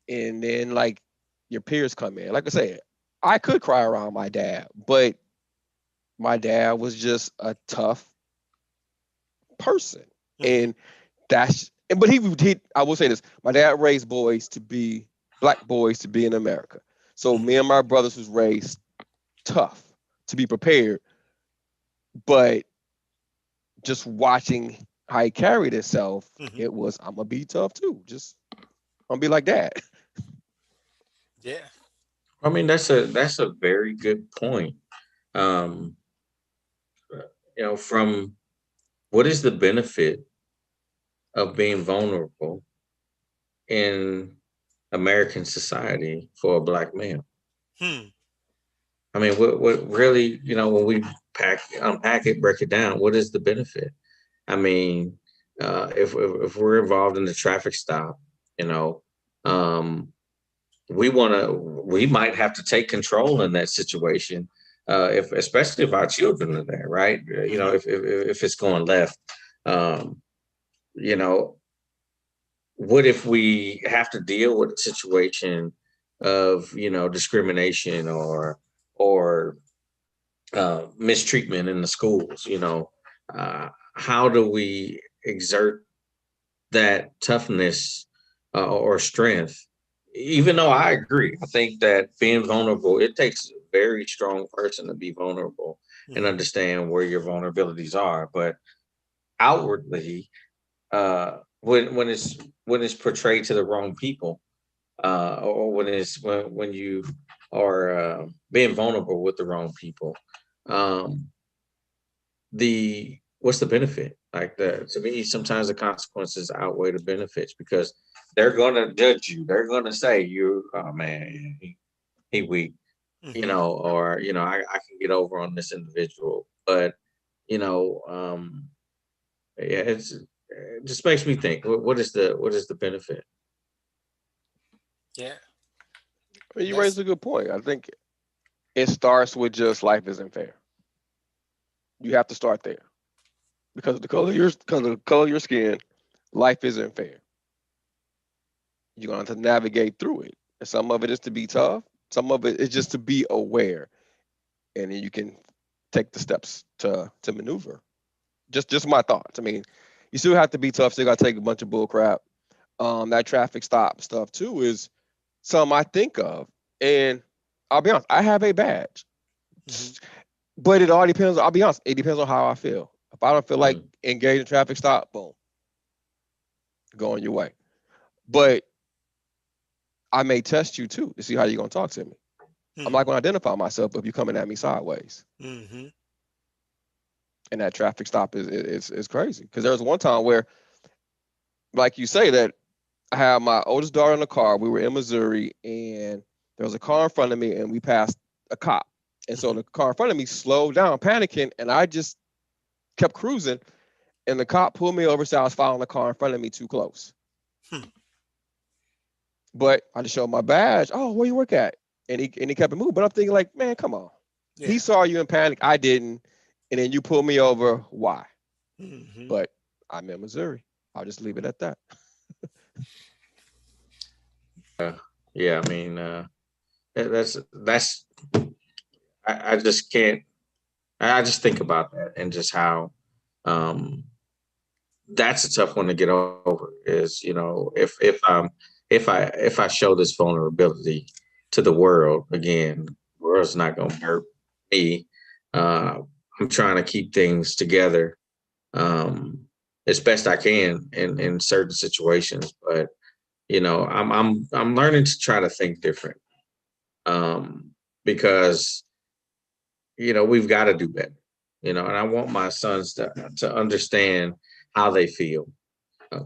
and then like your peers come in. Like I said, I could cry around my dad, but my dad was just a tough person. hmm And that's, but he I will say this, my dad raised boys to be black boys to be in America. So me hmm and my brothers was raised tough to be prepared, but just watching how he carried himself, hmm it was I'm gonna be tough too. Just I'm gonna be like that. yeah, I mean, that's a very good point. Um, from what is the benefit of being vulnerable in American society for a black male? Hmm. I mean, what really, when we unpack it, break it down, what is the benefit? I mean, if we're involved in the traffic stop, you know, um, we might have to take control in that situation, if especially if our children are there, right? Hmm. If it's going left, um, you know, what if we have to deal with a situation of discrimination or mistreatment in the schools? How do we exert that toughness, or strength? Even though I agree, I think that being vulnerable, it takes a very strong person to be vulnerable and Hmm. understand where your vulnerabilities are. But outwardly, when it's portrayed to the wrong people, or when you are being vulnerable with the wrong people, um, the what's the benefit? Like, to me, sometimes the consequences outweigh the benefits, because they're gonna judge you. They're gonna say you, oh man, yeah, he weak, Hmm. or I can get over on this individual. But you know, yeah, it just makes me think. What is the benefit? Yeah. You That's. raised a good point. I think it starts with just life isn't fair. You have to start there because of the color of your skin. Life isn't fair. You're going to have to navigate through it. And some of it is to be tough. Some of it is just to be aware, and then you can take the steps to maneuver. Just my thoughts. I mean, you still have to be tough. Still got to take a bunch of bull crap. That traffic stop stuff too is something I think of, and I'll be honest. I have a badge, Hmm. but it all depends. I'll be honest. It depends on how I feel. If I don't feel like Mm. engaging traffic stop, boom, go on your way. But I may test you too to see how you're gonna talk to me. I'm not Hmm. gonna identify myself if you're coming at me sideways. Hmm. And that traffic stop is crazy. Because there was one time where, like you say, that I had my oldest daughter in the car. We were in Missouri, and there was a car in front of me, and we passed a cop. And so Hmm. the car in front of me slowed down, panicking, and I just kept cruising. And the cop pulled me over, so I was following the car in front of me too close. Hmm. But I just showed my badge. Oh, where you work at? And he kept it moving. But I'm thinking like, man, come on. He Yeah. saw you in panic. I didn't. And then you pulled me over. Why? Hmm. But I'm in Missouri. I'll just leave it at that. Uh, yeah, I mean, that's I just can't. I just think about that, and just how, um, that's a tough one to get over. Is, if I show this vulnerability to the world again, the world's not going to hurt me. Uh, I'm trying to keep things together, um, as best I can in certain situations, but I'm learning to try to think different, um, because we've got to do better. And I want my sons to understand how they feel,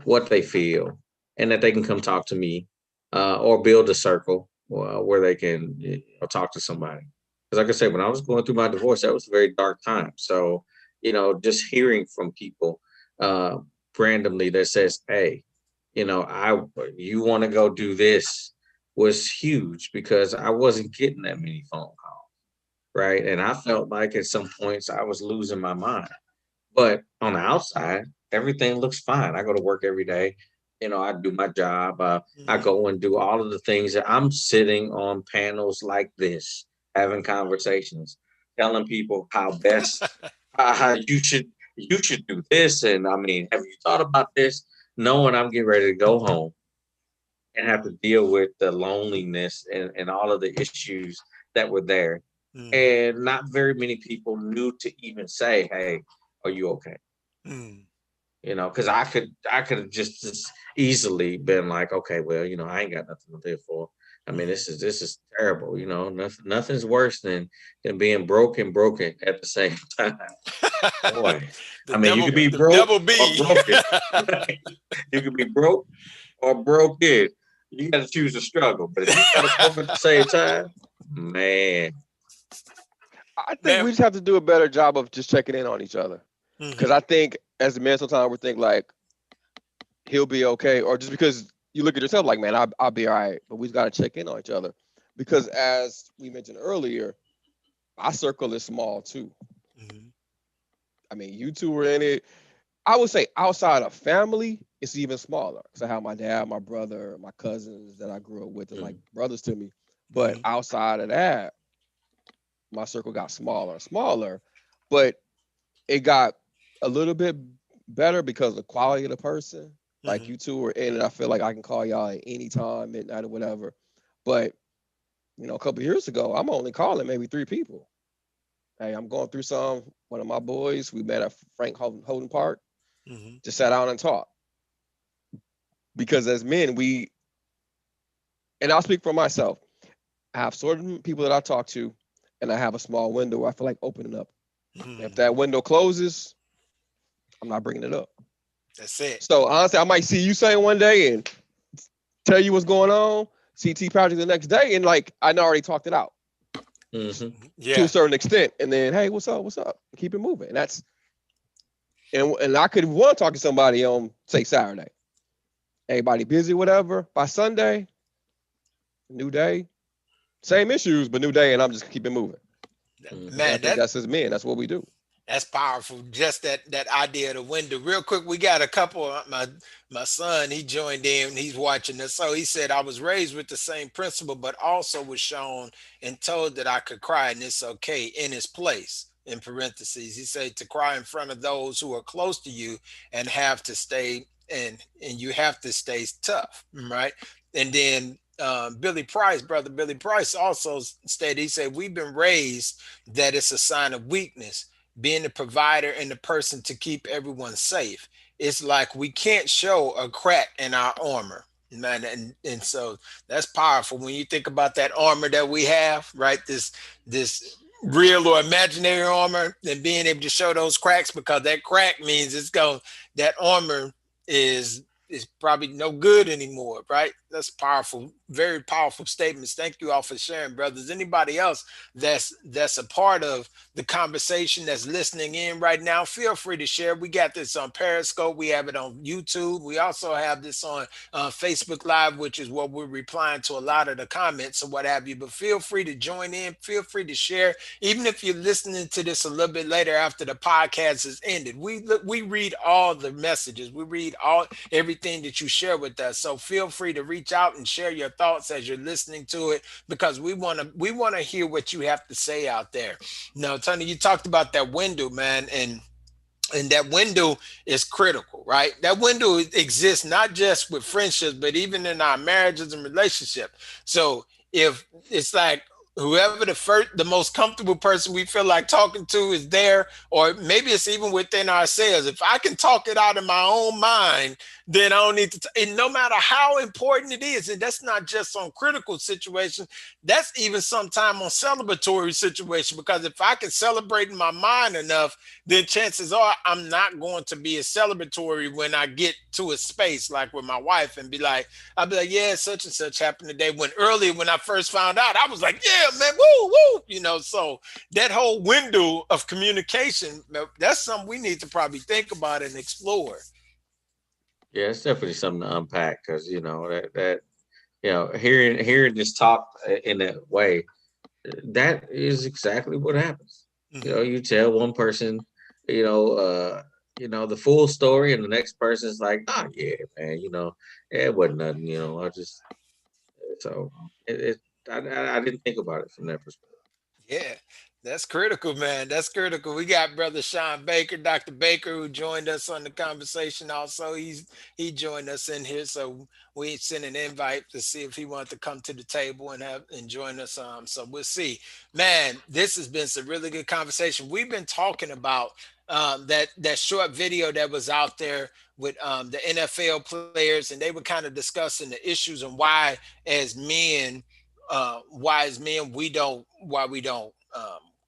what they feel, and that they can come talk to me, or build a circle, where they can, talk to somebody. Because, like I said, when I was going through my divorce, that was a very dark time. So, just hearing from people, uh, randomly, that says, "Hey, I you want to go do this," was huge, because I wasn't getting that many phone calls, right? And I felt like at some points I was losing my mind. But on the outside, everything looks fine. I go to work every day. I do my job. I Hmm. go and do all of the things that I'm sitting on panels like this, having conversations, telling people how best, how you should do this. And I mean, have you thought about this? Knowing I'm getting ready to go home and have to deal with the loneliness and all of the issues that were there. Hmm. And not very many people knew to even say, "Hey, are you okay?" Hmm. Because I could have just as easily been like, "Okay, well, I ain't got nothing to live for." I mean, Hmm. this is terrible. Nothing's worse than being broke and broken at the same time. Boy, The I mean, you double, could be the broke double or B. broken. Right? You could be broke or broken. You got to choose the struggle, but if you got to both at the same time, man. I think Man. we just have to do a better job of just checking in on each other. Because Mhm. I think as a man, sometimes we think like he'll be okay, or just because you look at yourself like, man, I'll be all right. But we've got to check in on each other because, as we mentioned earlier, our circle is small too. Mhm. I mean, you two were in it. I would say outside of family, it's even smaller because I have my dad, my brother, my cousins that I grew up with, and like Mm. brothers to me. But Mhm. outside of that, my circle got smaller and smaller. But it got a little bit better because of the quality of the person. Like Mhm. you two were in it. I feel like I can call y'all at any time, midnight or whatever. But a couple years ago, I'm only calling maybe three people. Hey, I'm going through some. One of my boys, we met at Frank Holden Park, Mhm. just sat down and talked. Because as men, and I'll speak for myself, I have certain people that I talk to, and I have a small window where I feel like opening up. If Mhm. that window closes, I'm not bringing it up. That's it. So honestly, I might see you saying one day and tell you what's going on, CT project the next day, and like I already talked it out Hmm. to a Yeah. certain extent. And then, hey, what's up? What's up? Keep it moving. And and I could want to talk to somebody on say Saturday. Everybody busy, whatever. By Sunday, new day, same issues, but new day, and I'm just keep it moving. Hmm. Because I Man, think that's as men. That's what we do. that's powerful. Just that idea of the window. Real quick, we got a couple. My son, he joined in. He's watching this. So he said, I was raised with the same principle, but also was shown and told that I could cry and it's okay in his place. In parentheses, he said to cry in front of those who are close to you and have to stay and you have to stay tough, right? And then Billy Price, brother Billy Price, also stated. He said, we've been raised that it's a sign of weakness being the provider and the person to keep everyone safe. It's like we can't show a crack in our armor. Man, and so that's powerful when you think about that armor that we have, right? This real or imaginary armor and being able to show those cracks because that crack means it's going that armor is probably no good anymore, right? That's powerful, very powerful statements. Thank you all for sharing, brothers. Anybody else that's a part of the conversation that's listening in right now, feel free to share. We got this on Periscope. We have it on YouTube. We also have this on Facebook Live, which is what we're replying to a lot of the comments or what have you. But feel free to join in. Feel free to share. Even if you're listening to this a little bit later after the podcast is ended, we read all the messages. We read all everything that you share with us. So feel free to reach out and share your thoughts as you're listening to it because we want to hear what you have to say out there. No, Tony, you talked about that window, man, and that window is critical, right? That window exists not just with friendships, but even in our marriages and relationships. So if it's like whoever the most comfortable person we feel like talking to is there, or maybe it's even within ourselves. If I can talk it out in my own mind, then I don't need to. And no matter how important it is, and that's not just on critical situations, that's even sometime on celebratory situation. Because if I can celebrate in my mind enough, then chances are I'm not going to be as celebratory when I get to a space like with my wife and I'll be like, yeah, such and such happened today. When earlier when I first found out, I was like, yeah, man, woo, woo, so that whole window of communication, that's something we need to probably think about and explore. Yeah, it's definitely something to unpack because that hearing this talk in that way, that is exactly what happens. Hmm. You tell one person, you know, uh, the full story, and the next person's like, "Oh yeah, man, it wasn't nothing." I just so it I didn't think about it from that perspective. Yeah, that's critical, man. That's critical. We got brother Sean Baker, Dr. Baker, who joined us on the conversation. Also, he joined us in here, so we sent an invite to see if he wanted to come to the table and join us. So we'll see. Man, this has been some really good conversation. We've been talking about that short video that was out there with the NFL players, and they were kind of discussing the issues and why as men we don't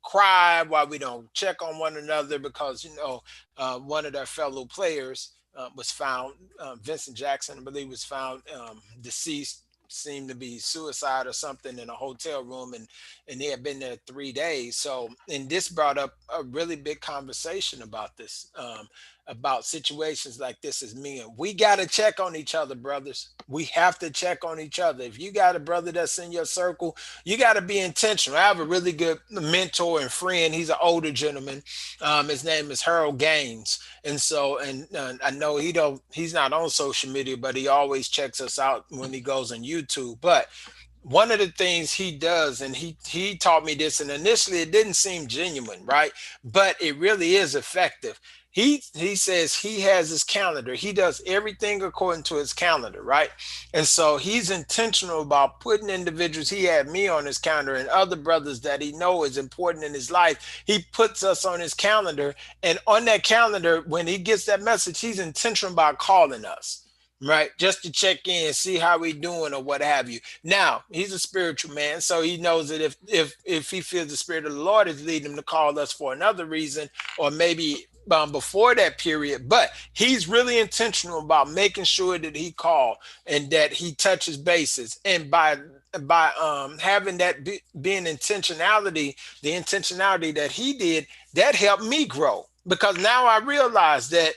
cry, why we don't check on one another, because one of their fellow players was found, Vincent Jackson, I believe, was found deceased seemed to be suicide or something in a hotel room, and he had been there 3 days. So, and this brought up a really big conversation about this, about situations like this as men. We got to check on each other, brothers. We have to check on each other. If you got a brother that's in your circle, you got to be intentional. I have a really good mentor and friend. He's an older gentleman. His name is Harold Gaines, and so, and I know he's not on social media, but he always checks us out when he goes on YouTube. But one of the things he does, and he taught me this, and initially it didn't seem genuine, right? But it really is effective. He says he has his calendar. He does everything according to his calendar, right? And so he's intentional about putting individuals. He had me on his calendar and other brothers that he know is important in his life. He puts us on his calendar, and on that calendar, when he gets that message, he's intentional about calling us, right, just to check in, see how we doing or what have you. Now he's a spiritual man, so he knows that if he feels the spirit of the Lord is leading him to call us for another reason, or maybe before that period, but he's really intentional about making sure that he call and that he touches bases. And by having that being intentionality, the intentionality that he did, that helped me grow, because now I realize that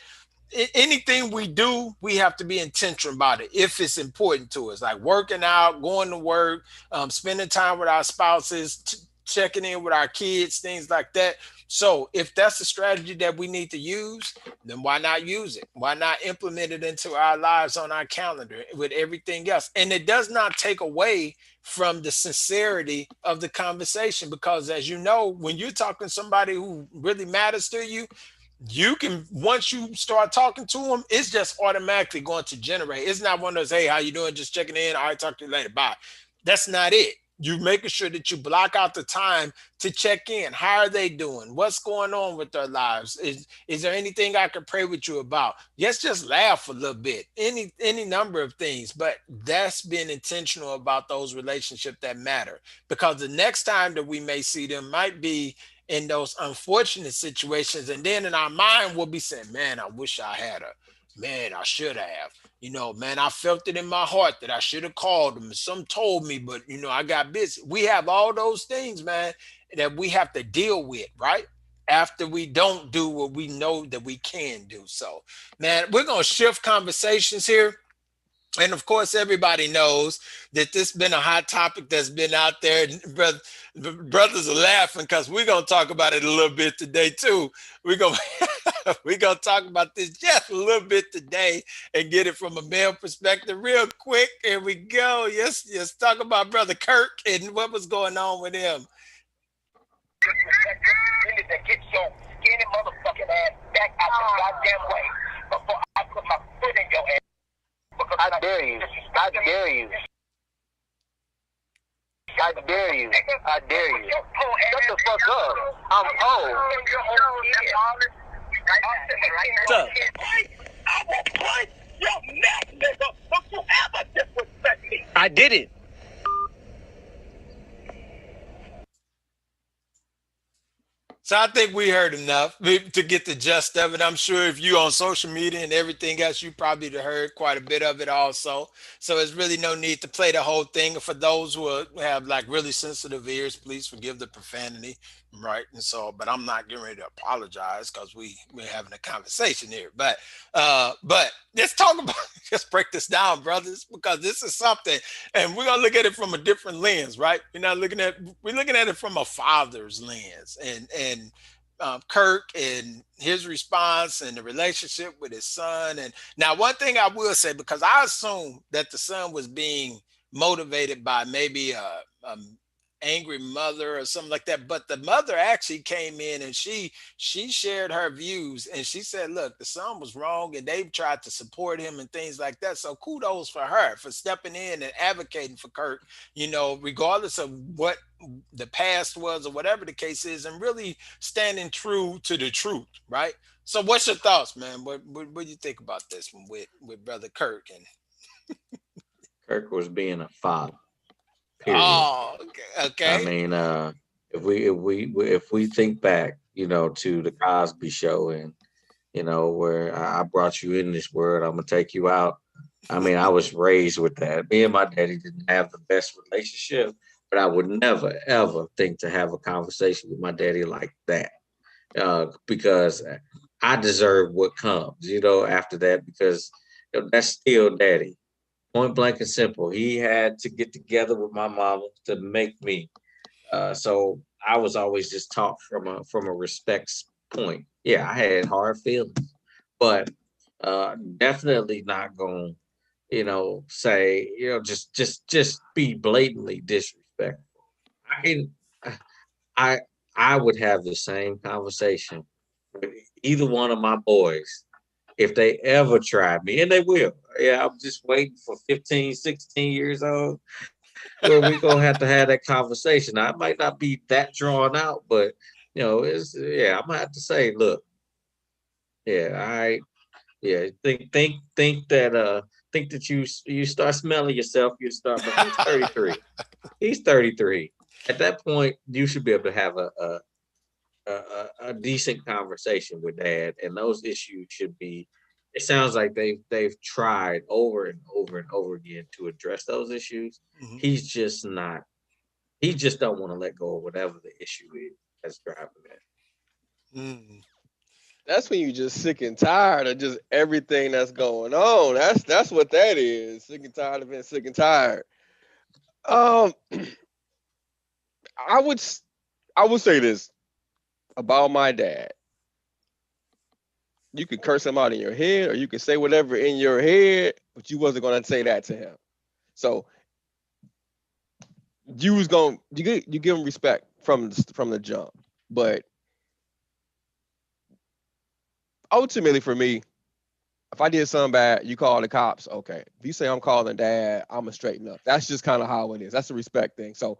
anything we do, we have to be intentional about it if it's important to us, like working out, going to work, spending time with our spouses, checking in with our kids, things like that. So if that's the strategy that we need to use, then why not use it? Why not implement it into our lives on our calendar with everything else? And it does not take away from the sincerity of the conversation, because as you know, when you're talking to somebody who really matters to you, you can, once you start talking to them, it's just automatically going to generate. It's not one of those, hey, how you doing, just checking in, all right, talk to you later, bye. That's not it. You making sure that you block out the time to check in. How are they doing? What's going on with their lives? Is there anything I can pray with you about? Yes, just laugh a little bit. Any number of things, but that's being intentional about those relationships that matter, because the next time that we may see them might be in those unfortunate situations. And then in our mind, we'll be saying, man, I wish I had her. Man, I should have. Man, I felt it in my heart that I should have called them. Some told me, but, I got busy. We have all those things, man, that we have to deal with, right? After we don't do what we know that we can do. So, man, we're going to shift conversations here. And of course, everybody knows that this has been a hot topic that's been out there. Brothers are laughing because we're going to talk about it a little bit today, too. We're going to talk about this just a little bit today and get it from a male perspective real quick. Here we go. Yes, talk about Brother Kirk and what was going on with him. You need to get your skinny motherfucking ass back out the goddamn way before I put my foot in your ass. I dare you. I dare you. I dare you. I dare you. Shut the fuck up. I'm old. Sir. I will punch your neck, nigga. Don't you ever disrespect me. I did it. So I think we heard enough to get the gist of it. I'm sure if you on social media and everything else, you probably heard quite a bit of it also. So there's really no need to play the whole thing. For those who have like really sensitive ears, please forgive the profanity, right? And so, but I'm not getting ready to apologize because we're having a conversation here. But let's talk about, let's break this down, brothers, because this is something, and we're gonna look at it from a different lens, right? We're looking at it from a father's lens, and Kirk and his response and the relationship with his son. And now, one thing I will say, because I assume that the son was being motivated by maybe a angry mother or something like that, but the mother actually came in and she shared her views, and she said, look, the son was wrong and they've tried to support him and things like that. So kudos for her for stepping in and advocating for Kirk, regardless of what the past was or whatever the case is, and really standing true to the truth, right? So what's your thoughts, man? What do you think about this one with Brother Kirk? And Kirk was being a father. Period. Oh, okay. I mean, if we think back, to the Cosby Show, and where I brought you in this world, I'm gonna take you out. I mean, I was raised with that. Me and my daddy didn't have the best relationship, but I would never ever think to have a conversation with my daddy like that, because I deserve what comes, after that, because that's still daddy. Point blank and simple. He had to get together with my mama to make me. So I was always just taught from a respect point. Yeah, I had hard feelings, but definitely not going say, just be blatantly disrespectful. I can I I would have the same conversation with either one of my boys if they ever tried me, and they will. Yeah, I'm just waiting for 15, 16 years old where we gonna have that conversation. Now, it might not be that drawn out, but it's I'm gonna have to say, look, yeah, I yeah, think that you start smelling yourself, you start, but he's 33. He's 33. At that point, you should be able to have a decent conversation with dad, and those issues should be. It sounds like they've tried over and over and over again to address those issues. Mhm. He's just not. He just don't want to let go of whatever the issue is that's driving that. Mm. That's when you just sick and tired of just everything that's going on. That's what that is. Sick and tired of being sick and tired. Um, I would s- I would say this about my dad. You can curse him out in your head, or you can say whatever in your head, but you wasn't gonna say that to him. So you give him respect from the jump. But ultimately, for me, if I did something bad, you call the cops. Okay. If you say I'm calling dad, I'm gonna straighten up. That's just kind of how it is. That's a respect thing. So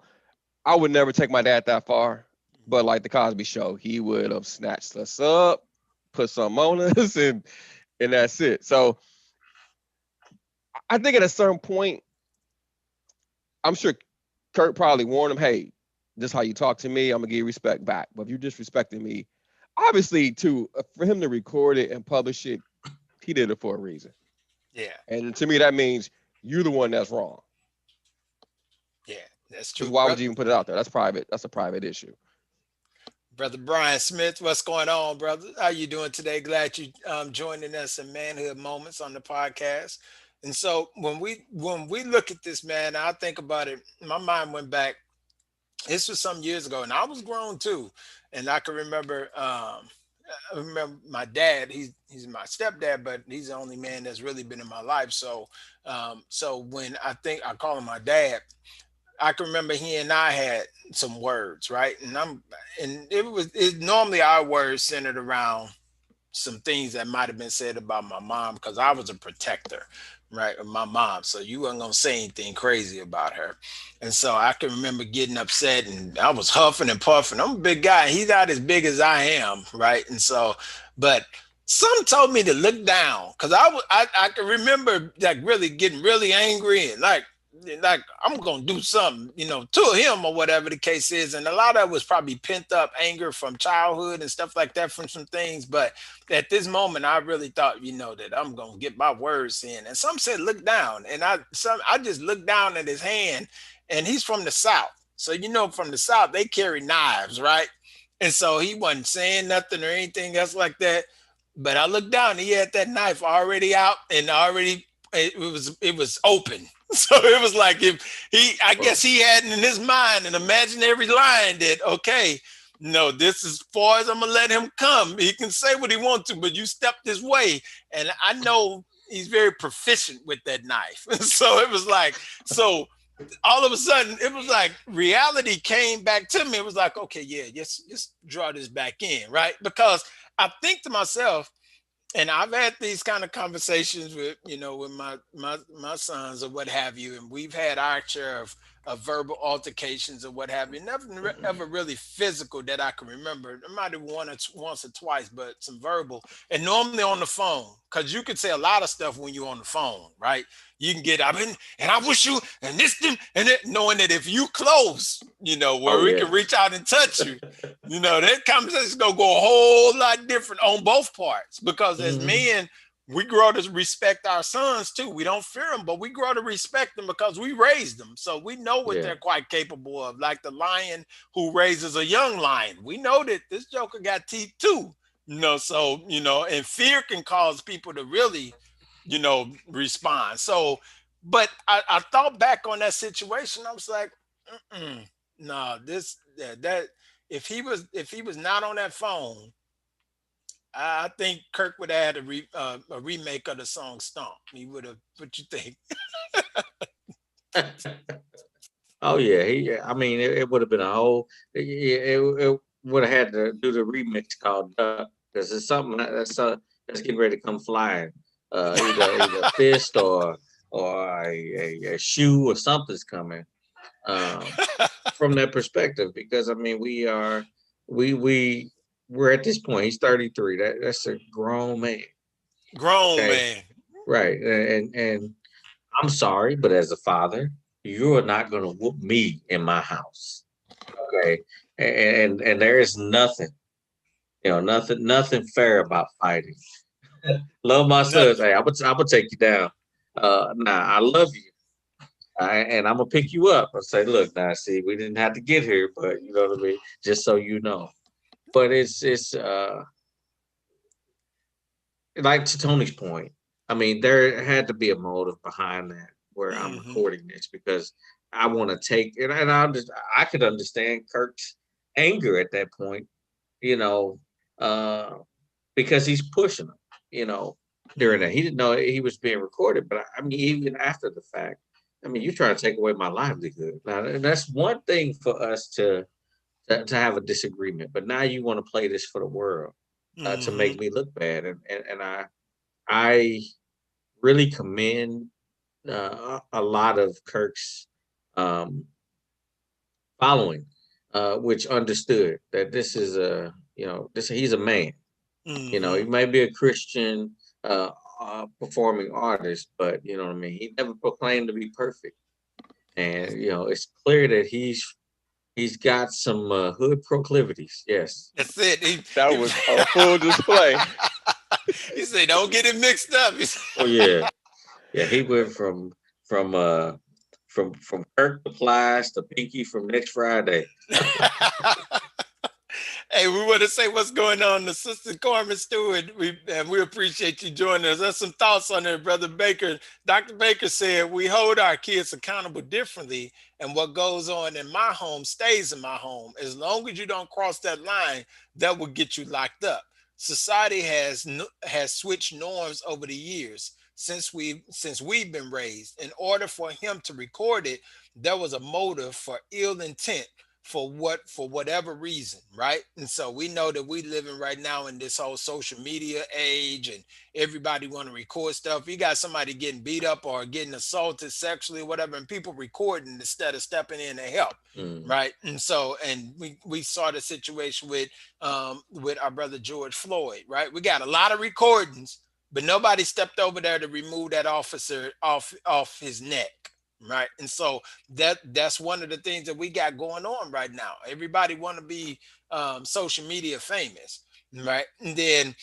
I would never take my dad that far. But like the Cosby Show, he would have snatched us up, put some on us, and that's it. So I think at a certain point, I'm sure Kurt probably warned him, hey, this is how you talk to me, I'm gonna give you respect back. But if you're disrespecting me, obviously to for him to record it and publish it, he did it for a reason. Yeah, And to me, that means you're the one that's wrong. yeah, that's Because true, why would brother. you even put it out there? That's private. That's a private issue. Brother Brian Smith, what's going on, brother? How you doing today? Glad you joining us in Manhood Moments on the podcast. And so when we look at this, man, I think about it. My mind went back. This was some years ago, and I was grown too. And I can remember. I remember my dad. He's my stepdad, but he's the only man that's really been in my life. So when I think I call him my dad, I can remember he and I had some words, right? And it normally our words centered around some things that might have been said about my mom because I was a protector, right, of my mom. So you weren't gonna say anything crazy about her. And so I can remember getting upset and I was huffing and puffing. I'm a big guy. He's not as big as I am, right? And so, but some told me to look down because I can remember like really getting really angry and like I'm gonna do something, to him or whatever the case is. And a lot of it was probably pent up anger from childhood and stuff like that from some things. But at this moment, I really thought, that I'm gonna get my words in. And some said look down, and I just looked down at his hand, and he's from the South, so from the South they carry knives, right? And so he wasn't saying nothing or anything else like that. But I looked down, he had that knife already out and already it was open. So it was like if I Well, guess he had in his mind an imaginary line that, okay, no, this is as far as I'm gonna let him come. He can say what he wants to, but you stepped this way. And I know he's very proficient with that knife. So it was like, so all of a sudden it was like reality came back to me. It was like, okay, yeah, just draw this back in, right? Because I think to myself, and I've had these kind of conversations with my sons or what have you, and we've had our share of verbal altercations or what have you. Nothing ever really physical that I can remember. It might have once or twice, but some verbal, and normally on the phone, because you could say a lot of stuff when you're on the phone, right? You can get up and I wish you and this them and that, knowing that if you close, oh where we yeah. can reach out and touch you, that conversation's gonna go a whole lot different on both parts because as Hmm. men, we grow to respect our sons too. We don't fear them, but we grow to respect them because we raised them. So we know what Yeah. they're quite capable of. Like the lion who raises a young lion. We know that this joker got teeth too. So, and fear can cause people to really, respond. So, but I thought back on that situation. I was like, no, that if he was not on that phone, I think Kirk would have had a remake of the song "Stomp." He would have. What you think? Oh yeah, I mean, it would have been a whole. It would have had to do the remix called Duck because it's something that's getting ready to come flying. Either a fist or a shoe or something's coming. Um, from that perspective, because I mean, we we're at this point. He's 33. That's a grown man. Grown Okay, man. right, and I'm sorry, but as a father, you are not going to whoop me in my house. Okay, and there is nothing, nothing fair about fighting. Love my sons. Nothing. Hey, I'm gonna take you down. Nah, I love you, and I'm gonna pick you up and say, look, now, see, we didn't have to get here, but you know what I mean. Just so you know, but it's like to Tony's point. I mean, there had to be a motive behind that where I'm Hmm. recording this because I want to take it, and I could understand Kirk's anger at that point, you know, uh, because he's pushing him, you know, during that. He didn't know he was being recorded, but I mean, even after the fact, I mean, you're trying to take away my livelihood. Now, and that's one thing for us to have a disagreement, but now you want to play this for the world to Hmm. make me look bad, and I really commend a lot of Kirk's um, following, which understood that this is this he's a man. He Hmm. may be a Christian performing artist, but you know what I mean. He never proclaimed to be perfect, and it's clear that he's got some hood proclivities. Yes. That's it. That was a full display. He said, "Don't get it mixed up." Oh yeah, yeah. He went from Kirk to Plies to Pinky from next Friday. Hey, we want to say what's going on. The sister Carmen Stewart, we appreciate you joining us. There's some thoughts on there, Brother Baker. Dr. Baker said, we hold our kids accountable differently, and what goes on in my home stays in my home. As long as you don't cross that line, that will get you locked up. Society has switched norms over the years since we've been raised. In order for him to record it, there was a motive for ill intent for whatever reason, right? And so we know that we living right now in this whole social media age, and everybody want to record stuff. You got somebody getting beat up or getting assaulted sexually or whatever, and people recording instead of stepping in to help, Mm. right? And so, and we saw the situation with our brother George Floyd, right? We got a lot of recordings, but nobody stepped over there to remove that officer off his neck, right? And so that's one of the things that we got going on right now. Everybody want to be social media famous, right? And then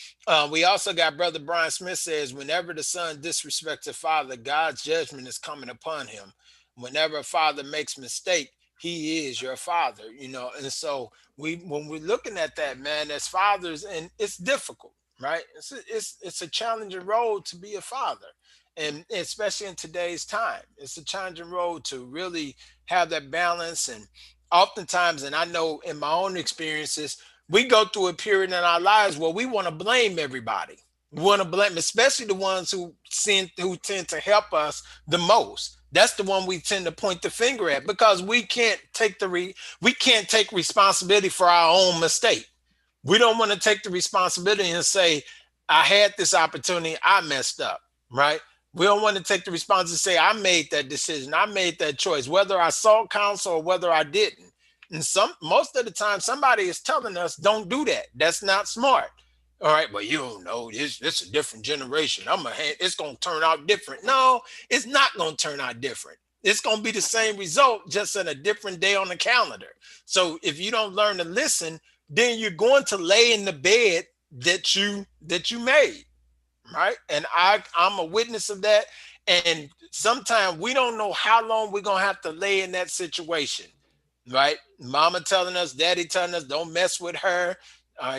we also got Brother Brian Smith says, whenever the son disrespects a father, God's judgment is coming upon him. Whenever a father makes mistake, he is your father, and so when we're looking at that, man, as fathers, and it's difficult, right? It's a challenging road to be a father, and especially in today's time, it's a challenging road to really have that balance. And oftentimes, and I know in my own experiences, we go through a period in our lives where we want to blame everybody. We want to blame, especially the ones who tend to help us the most. That's the one we tend to point the finger at, because we can't take responsibility for our own mistake. We don't want to take the responsibility and say, I had this opportunity, I messed up, right? We don't want to take the responsibility and say, I made that decision, I made that choice, whether I sought counsel or whether I didn't. And most of the time, somebody is telling us, don't do that. That's not smart. All right, but you don't know, this a different generation. It's gonna turn out different. No, it's not gonna turn out different. It's gonna be the same result, just in a different day on the calendar. So if you don't learn to listen, then you're going to lay in the bed that you made. right? And I'm a witness of that. And sometimes we don't know how long we're gonna have to lay in that situation, right? Mama telling us, daddy telling us, don't mess with her.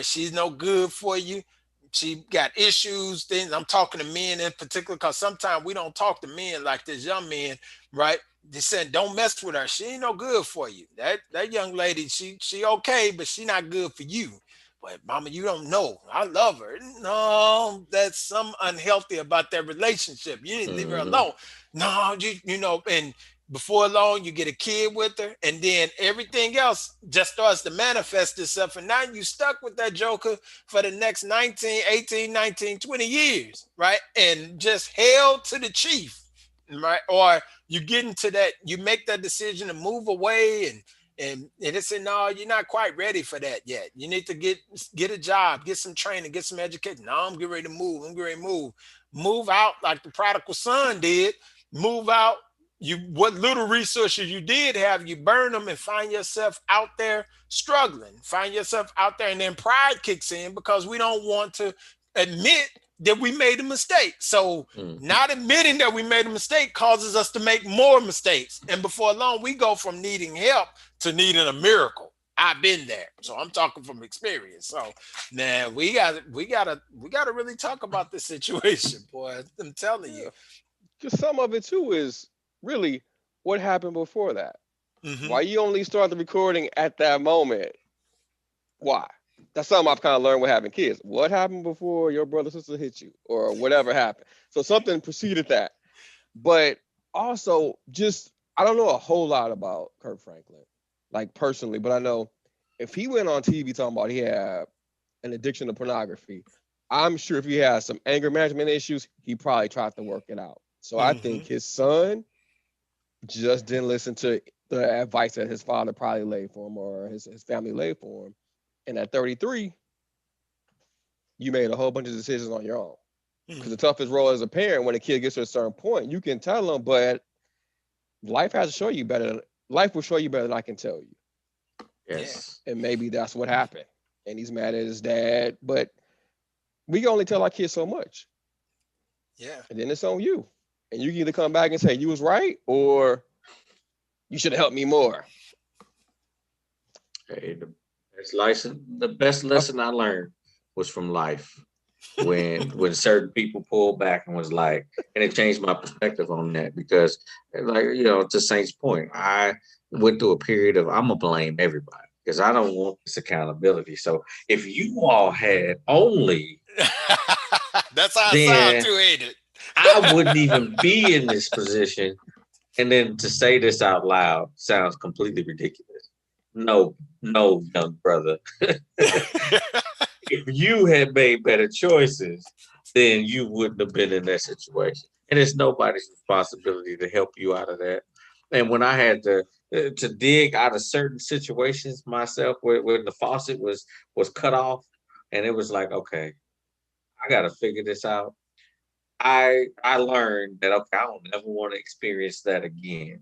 She's no good for you. She got issues. Things. I'm talking to men in particular because sometimes we don't talk to men like this young man, right? They said, don't mess with her. She ain't no good for you. That young lady, she okay, but she not good for you. But mama, you don't know. I love her. No, that's some unhealthy about that relationship. You need to leave her Hmm. alone. No, you know, and before long you get a kid with her, and then everything else just starts to manifest itself. And now you stuck with that joker for the next 19, 18, 19, 20 years, right? And just held to the chief, right? Or you get into that, you make that decision to move away, and it said, no, you're not quite ready for that yet. You need to get a job, get some training, get some education. No, I'm getting ready to move. I'm getting ready to move out like the prodigal son did. Move out. You what little resources you did have, you burn them and find yourself out there struggling. Find yourself out there, and then pride kicks in because we don't want to admit that we made a mistake. So Hmm. not admitting that we made a mistake causes us to make more mistakes. And before long, we go from needing help to needing a miracle. I've been there. So I'm talking from experience. So man, we gotta really talk about this situation, boy. I'm telling you. Yeah. Because some of it too is really what happened before that. Hmm. Why you only start the recording at that moment? Why? That's something I've kind of learned with having kids. What happened before your brother or sister hit you, or whatever happened? So something preceded that. But also, just I don't know a whole lot about Kirk Franklin, like personally, but I know if he went on TV talking about he had an addiction to pornography, I'm sure if he had some anger management issues, he probably tried to work it out. So I think Hmm. his son just didn't listen to the advice that his father probably laid for him or his family laid for him. And at 33, you made a whole bunch of decisions on your own. Because the toughest role as a parent, when a kid gets to a certain point, you can tell them, but life has to show you better. Life will show you better than I can tell you. Yeah. Yes. And maybe that's what happened. And he's mad at his dad, but we can only tell our kids so much. Yeah. And then it's on you. And you can either come back and say you was right or you should have helped me more. Hey, the best Of lesson I learned was from life. When certain people pulled back and was like, and it changed my perspective on that because, like, to Saint's point, I went through a period of I'm gonna blame everybody because I don't want this accountability. So if you all had only, That's how it sounds then too, ain't it? I wouldn't even be in this position. And then to say this out loud sounds completely ridiculous. No, no, young brother. If you had made better choices, then you wouldn't have been in that situation. And it's nobody's responsibility to help you out of that. And when I had to dig out of certain situations myself, where the faucet was cut off, and it was like, okay, I got to figure this out. I learned that okay, I don't ever want to experience that again.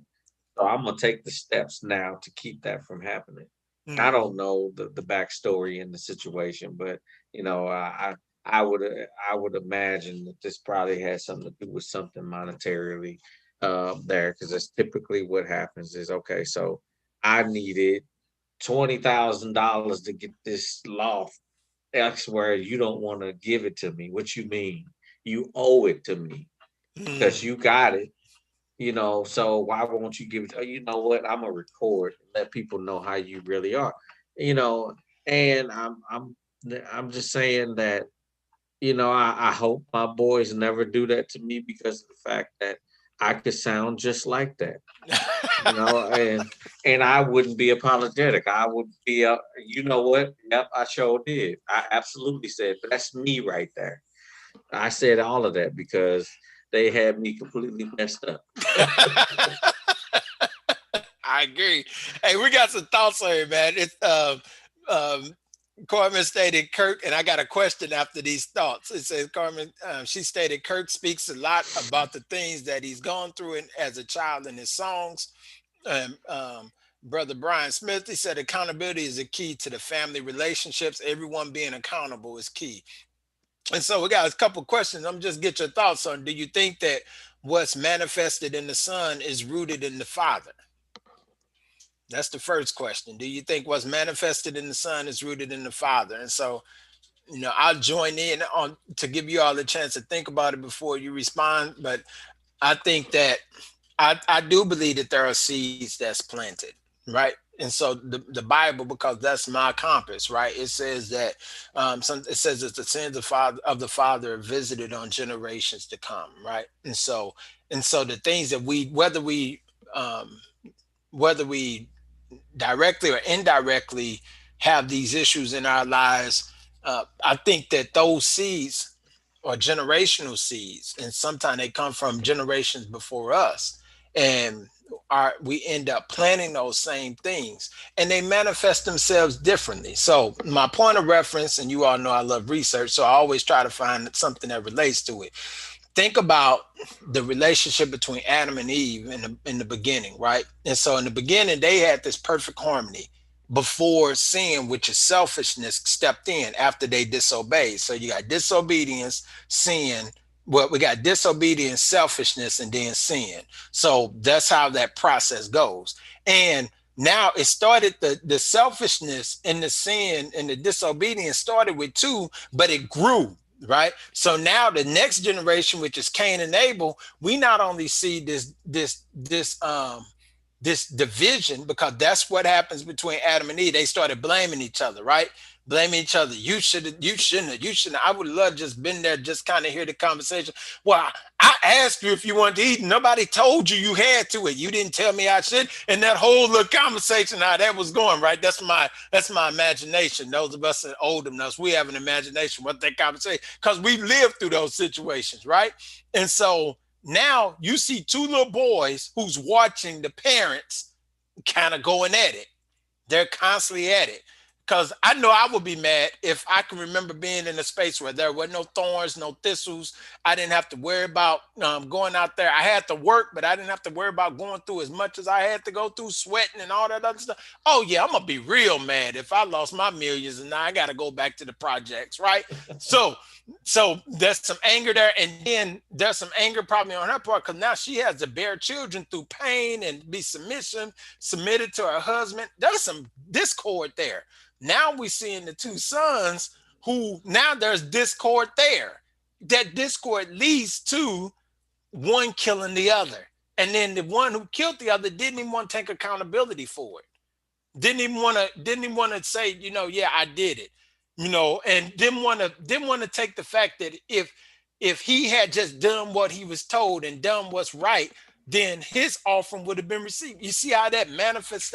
So I'm gonna take the steps now to keep that from happening. I Mm. don't know the backstory in the situation, but you know, I would imagine that this probably has something to do with something monetarily there, because that's typically what happens. Is okay, so I needed $20,000 to get this loft elsewhere. You don't want to give it to me. What you mean? You owe it to me because Mm. you got it, so why won't you give it? Oh, you know what? I'm gonna record and let people know how you really are, you know. And I'm just saying that, I hope my boys never do that to me because of the fact that I could sound just like that, and I wouldn't be apologetic. I would be, you know what? Yep, I sure did. I absolutely said that's me right there. I said all of that because they had me completely messed up. I agree. Hey, we got some thoughts on it, man. It's um Carmen stated Kirk, and I got a question after these thoughts. It says Carmen, she stated Kirk speaks a lot about the things that he's gone through as a child in his songs. Brother Brian Smith, he said accountability is a key to the family relationships. Everyone being accountable is key. And so we got a couple questions. I'm just get your thoughts on. Do you think that what's manifested in the son is rooted in the father? That's the first question. Do you think what's manifested in the son is rooted in the father? And so, I'll join in on to give you all a chance to think about it before you respond. But I think that I do believe that there are seeds that's planted, right? And so the Bible, because that's my compass, right? It says that it says that the sins of the father are visited on generations to come, right? And so the things that um, whether we directly or indirectly have these issues in our lives, I think that those seeds are generational seeds, and sometimes they come from generations before us, and we end up planting those same things, and they manifest themselves differently. So my point of reference, and you all know I love research, so I always try to find something that relates to it. Think about the relationship between Adam and Eve in the beginning, right? And so in the beginning, they had this perfect harmony before sin, which is selfishness, stepped in after they disobeyed. So you got disobedience, sin. Well, we got disobedience, selfishness, and then sin. So that's how that process goes. And now it started the selfishness and the sin and the disobedience started with two, but it grew, right? So now the next generation, which is Cain and Abel, we not only see this division, because that's what happens between Adam and Eve. They started blaming each other, right? Blaming each other. You shouldn't. I would love just been there, just kind of hear the conversation. Well, I asked you if you wanted to eat. Nobody told you you had to it. You didn't tell me I should. And that whole little conversation, how that was going, right? That's my imagination. Those of us that older than us, we have an imagination what that conversation, because we lived through those situations, right? And so now you see two little boys who's watching the parents kind of going at it. They're constantly at it. Because I know I would be mad if I can remember being in a space where there were no thorns, no thistles. I didn't have to worry about going out there. I had to work, but I didn't have to worry about going through as much as I had to go through, sweating and all that other stuff. Oh, yeah, I'm going to be real mad if I lost my millions and now I got to go back to the projects, right? So there's some anger there, and then there's some anger probably on her part because now she has to bear children through pain and be submitted to her husband. There's some discord there. Now we're seeing the two sons who now there's discord there. That discord leads to one killing the other. And then the one who killed the other didn't even want to take accountability for it. Didn't even want to say, yeah, I did it. And didn't want to take the fact that if he had just done what he was told and done what's right, then his offering would have been received. You see how that manifests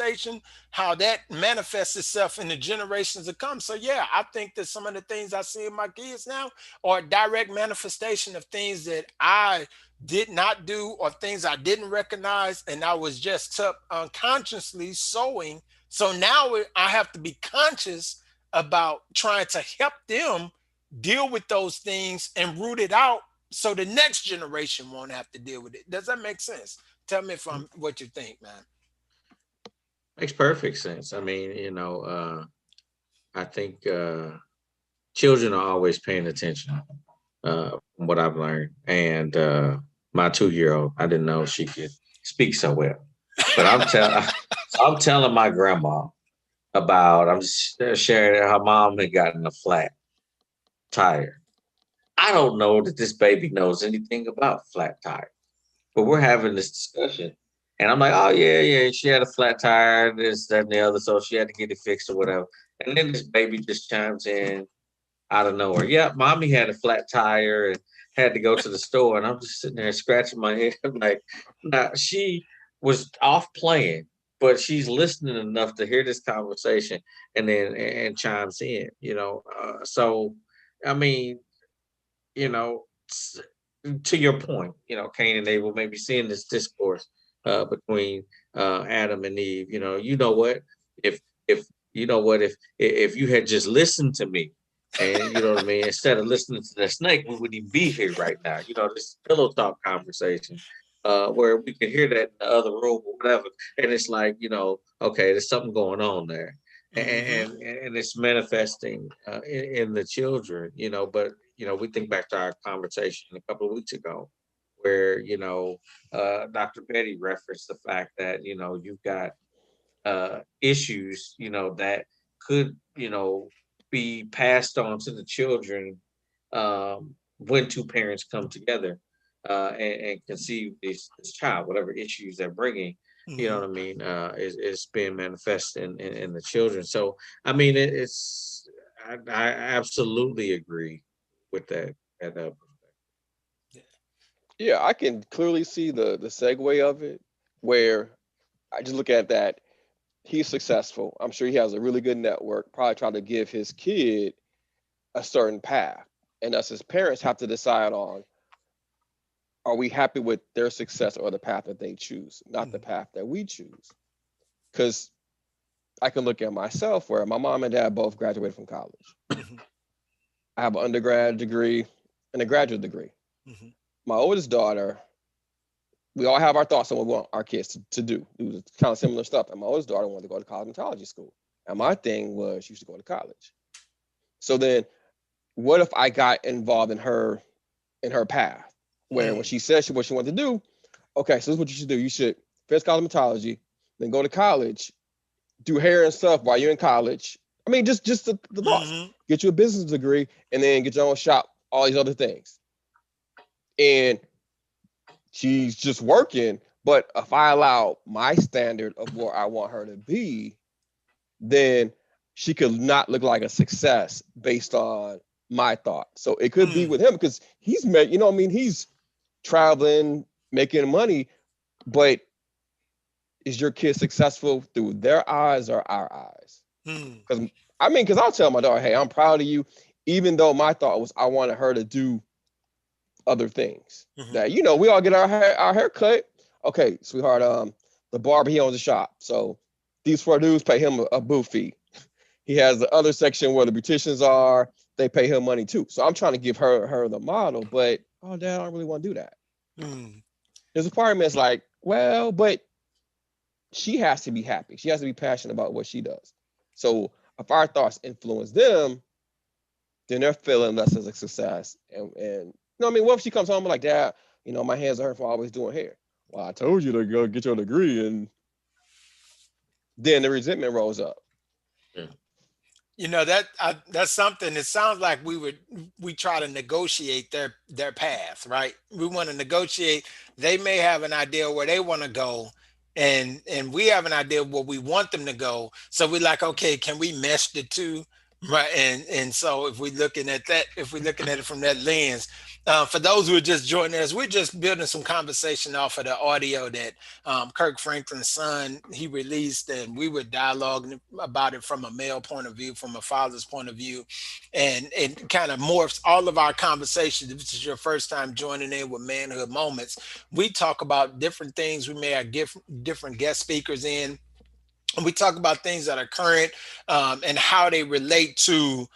itself in the generations to come. So yeah, I think that some of the things I see in my kids now are a direct manifestation of things that I did not do or things I didn't recognize, and I was just unconsciously sowing. So now I have to be conscious about trying to help them deal with those things and root it out so the next generation won't have to deal with it. Does that make sense? Tell me if I'm what you think, man. Makes perfect sense. I mean, I think children are always paying attention, from what I've learned. And my 2-year-old, I didn't know she could speak so well. But I'm telling my grandma about, I'm sharing that her mom had gotten a flat tire. I don't know that this baby knows anything about flat tire, but we're having this discussion. And I'm like, oh, yeah, yeah, she had a flat tire, this, that, and the other, so she had to get it fixed or whatever. And then this baby just chimes in out of nowhere. Yeah, mommy had a flat tire and had to go to the store. And I'm just sitting there scratching my head. I'm like, now she was off playing, but she's listening enough to hear this conversation and then and chimes in, So, I mean, you know, to your point, Cain and Abel maybe seeing this discourse between Adam and Eve. You know what? If you know what, if you had just listened to me, and you know what I mean, instead of listening to the snake, we wouldn't even be here right now. This pillow talk conversation. Where we can hear that in the other room or whatever, and it's like, okay, there's something going on there, and it's manifesting in the children, but we think back to our conversation a couple of weeks ago, where Dr. Petty referenced the fact that you've got issues that could be passed on to the children when two parents come together and conceive this child, whatever issues they're bringing. You know Hmm. what I mean? Is being manifested in the children. So I mean, I absolutely agree with that. That Yeah, I can clearly see the segue of it, where I just look at that. He's successful. I'm sure he has a really good network. Probably try to give his kid a certain path, and us as parents have to decide on: are we happy with their success or the path that they choose, not the Hmm. path that we choose? Because I can look at myself, where my mom and dad both graduated from college. Hmm. I have an undergrad degree and a graduate degree. Hmm. My oldest daughter, we all have our thoughts on what we want our kids to do kind of similar stuff. And my oldest daughter wanted to go to cosmetology school. And my thing was she should go to college. So then what if I got involved in her path? Where when Hmm. she said what she wanted to do, okay, so this is what you should do. You should finish cosmetology, then go to college, do hair and stuff while you're in college. I mean, just the thoughts. Hmm. Get you a business degree and then get your own shop, all these other things. And she's just working. But if I allow my standard of where I want her to be, then she could not look like a success based on my thought. So it could be Hmm. with him because he's met, you know, what I mean, he's traveling, making money, but is your kid successful through their eyes or our eyes? Hmm. Because because I'll tell my daughter, hey, I'm proud of you, even though my thought was I wanted her to do other things. Hmm. That we all get our hair cut. Okay, sweetheart, the barber he owns a shop, so these four dudes pay him a booth fee. He has the other section where the beauticians are. They pay him money too. So I'm trying to give her the model, but oh, dad, I don't really want to do that. Hmm. His requirement is like, well, but she has to be happy. She has to be passionate about what she does. So if our thoughts influence them, then they're feeling less as a success. And I mean, what if she comes home and like, dad, my hands are hurt from always doing hair. Well, I told you to go get your degree, and then the resentment rolls up. yeah. That's something. It sounds like we try to negotiate their path, right? We want to negotiate. They may have an idea where they want to go, and we have an idea where we want them to go. So we're like, okay, can we mesh the two, right? And so if we're looking at it from that lens, for those who are just joining us, we're just building some conversation off of the audio that Kirk Franklin's son he released, and we were dialoguing about it from a male point of view, from a father's point of view, and it kind of morphs all of our conversations. If this is your first time joining in with Manhood Moments, we talk about different things. We may have different guest speakers in, and we talk about things that are current, and how they relate to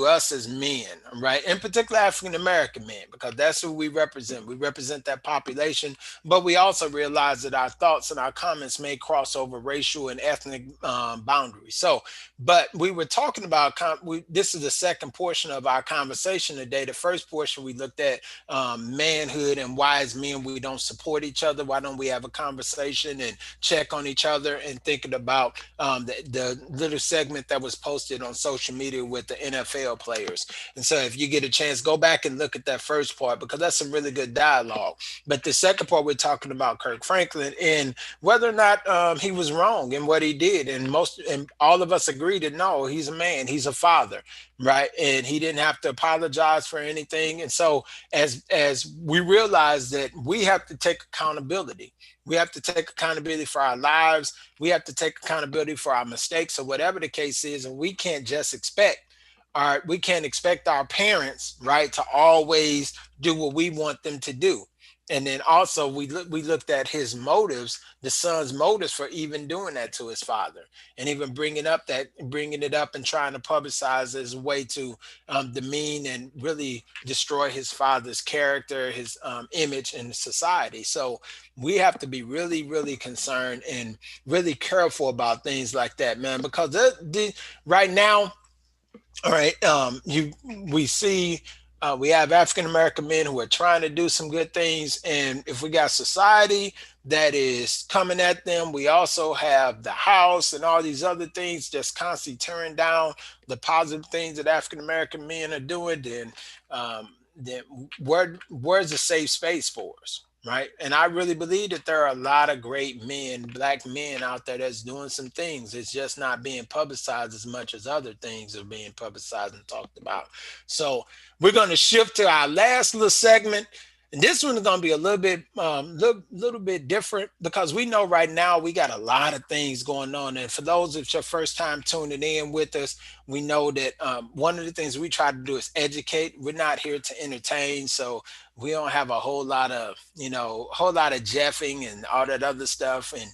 us as men, right? In particular, African American men, because that's who we represent. We represent that population, but we also realize that our thoughts and our comments may cross over racial and ethnic boundaries. So, but we were talking about this is the second portion of our conversation today. The first portion we looked at manhood and why as men we don't support each other. Why don't we have a conversation and check on each other, and thinking about the little segment that was posted on social media with the NFL players. And so if you get a chance, go back and look at that first part because that's some really good dialogue. But the second part, we're talking about Kirk Franklin and whether or not he was wrong in what he did. And all of us agree that no, he's a man, he's a father, right? And he didn't have to apologize for anything. And so as we realize that we have to take accountability, we have to take accountability for our lives. We have to take accountability for our mistakes or whatever the case is. And we can't expect our parents, right, to always do what we want them to do. And then also we looked at his motives, the son's motives for even doing that to his father, and even bringing it up and trying to publicize as a way to demean and really destroy his father's character, his image in society. So we have to be really, really concerned and really careful about things like that, man, because right now All right. We see we have African American men who are trying to do some good things, and if we got society that is coming at them, we also have the House and all these other things just constantly tearing down the positive things that African American men are doing. Then where's the safe space for us? Right. And I really believe that there are a lot of great men, black men out there that's doing some things. It's just not being publicized as much as other things are being publicized and talked about. So we're going to shift to our last little segment. And this one is going to be a little bit, little bit different because we know right now we got a lot of things going on. And for those of your first time tuning in with us, we know that one of the things we try to do is educate. We're not here to entertain. So we don't have a whole lot of whole lot of jeffing and all that other stuff and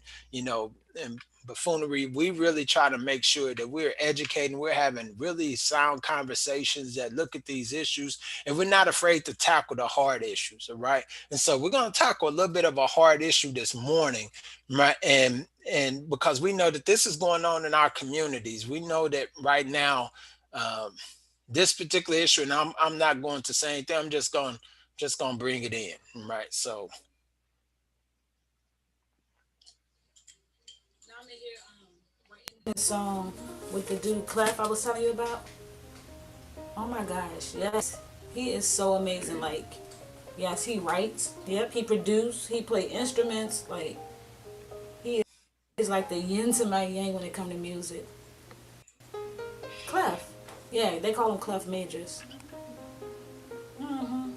and buffoonery. We really try to make sure that we're educating, we're having really sound conversations that look at these issues, and we're not afraid to tackle the hard issues. All right. And so we're going to tackle a little bit of a hard issue this morning, right? And because we know that this is going on in our communities, we know that right now, um, this particular issue, and I'm not going to say anything. I'm just gonna bring it in, right? So The song with the dude Clef I was telling you about. Oh my gosh, yes, he is so amazing. Like, yes, he writes. Yep, he produced. He play instruments. Like, he is like the yin to my yang when it come to music. Clef, yeah, they call him Clef Majors. All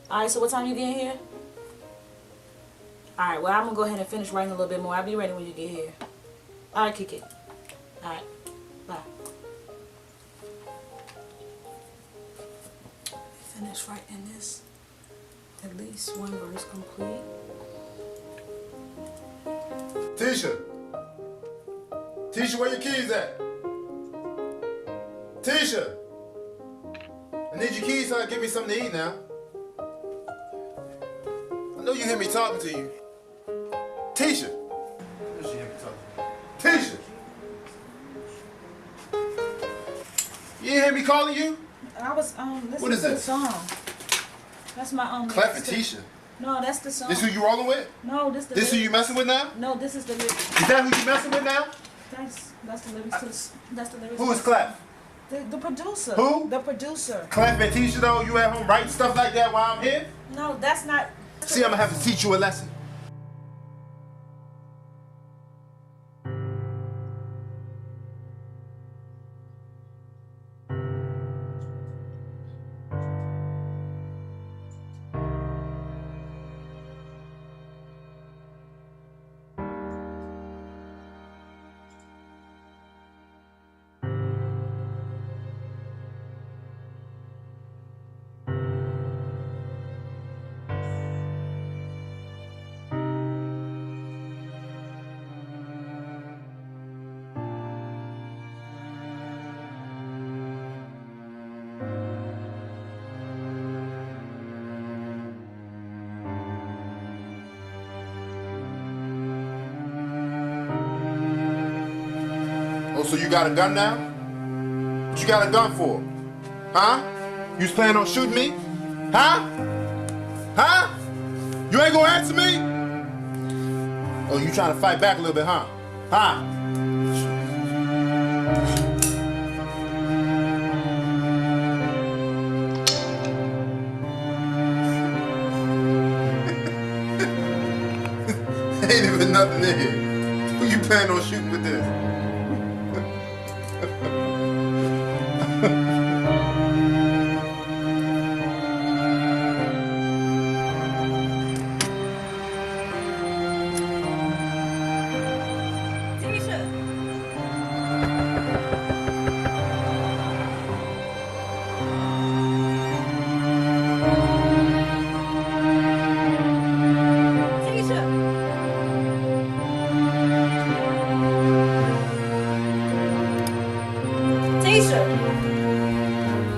right, so what time you get here? All right, well I'm gonna go ahead and finish writing a little bit more. I'll be ready when you get here. All right, kick it. All right, bye. Finish writing this. At least one verse complete. Tisha. Tisha, where your keys at? Tisha. I need your keys so I can get me something to eat now. I know you hear me talking to you. Tisha. I know she hear me talking to you. Tisha. You ain't hear me calling you? I was listening What is to the this? song. That's my Clef and Tisha. No, that's the song. This who you rolling with? No, this the. This who you messing with now? No, this is the lyrics. Is that who you messing with now? That's the lyrics to the. That's the lyrics. Who is Clef? The producer. Who? The producer. Clef and Tisha though, you at home writing stuff like that while I'm here? No, that's not. See, I'm gonna have to teach you a lesson. Oh, so you got a gun now? What you got a gun for? Huh? You was planning on shooting me? Huh? Huh? You ain't gonna answer me? Oh, you trying to fight back a little bit, huh? Huh? Ain't even nothing in here. Who you planning on shooting with this?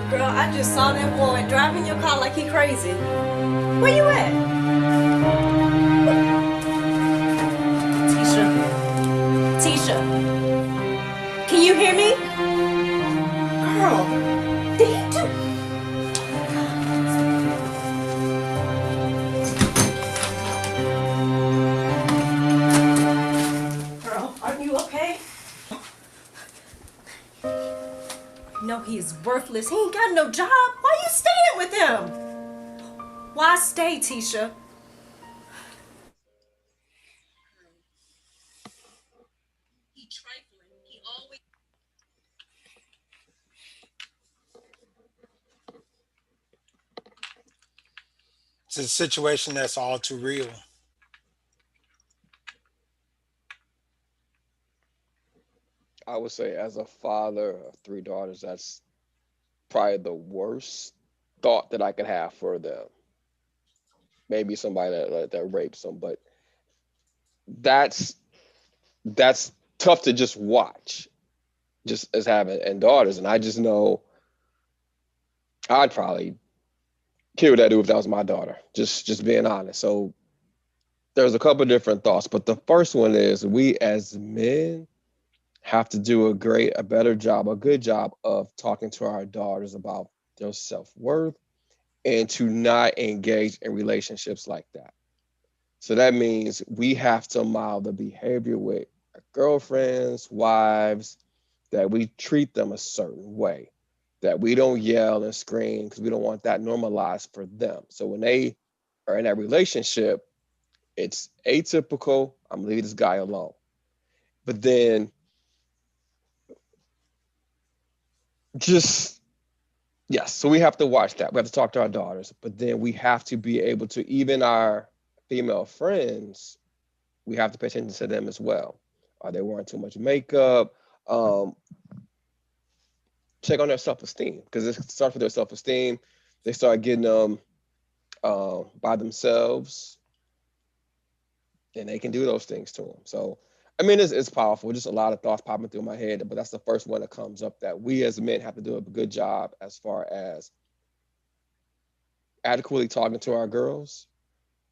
Girl, I just saw that boy driving your car like he crazy. Where you at? Tisha. Tisha. Can you hear me? know he is worthless. He ain't got no job. Why you staying with him? Why stay, Tisha? It's a situation that's all too real. I would say, as a father of three daughters, that's probably the worst thought that I could have for them. Maybe somebody that rapes them, but that's that's tough to just watch, just as having and daughters. And I just know I'd probably kill that dude if that was my daughter. Just being honest. So there's a couple different thoughts, but the first one is we as men have to do a better job, a good job of talking to our daughters about their self-worth and to not engage in relationships like that. So that means we have to model the behavior with our girlfriends, wives, that we treat them a certain way, that we don't yell and scream because we don't want that normalized for them. So when they are in that relationship, it's atypical. I'm gonna leave this guy alone. But then just yes, so we have to watch that. We have to talk to our daughters, but then we have to be able to, even our female friends, we have to pay attention to them as well. Are they wearing too much makeup? Um, Check on their self-esteem because it starts with their self-esteem. They start getting them by themselves, and they can do those things to them. So, I mean, it's powerful. Just a lot of thoughts popping through my head, but that's the first one that comes up that we as men have to do a good job as far as adequately talking to our girls.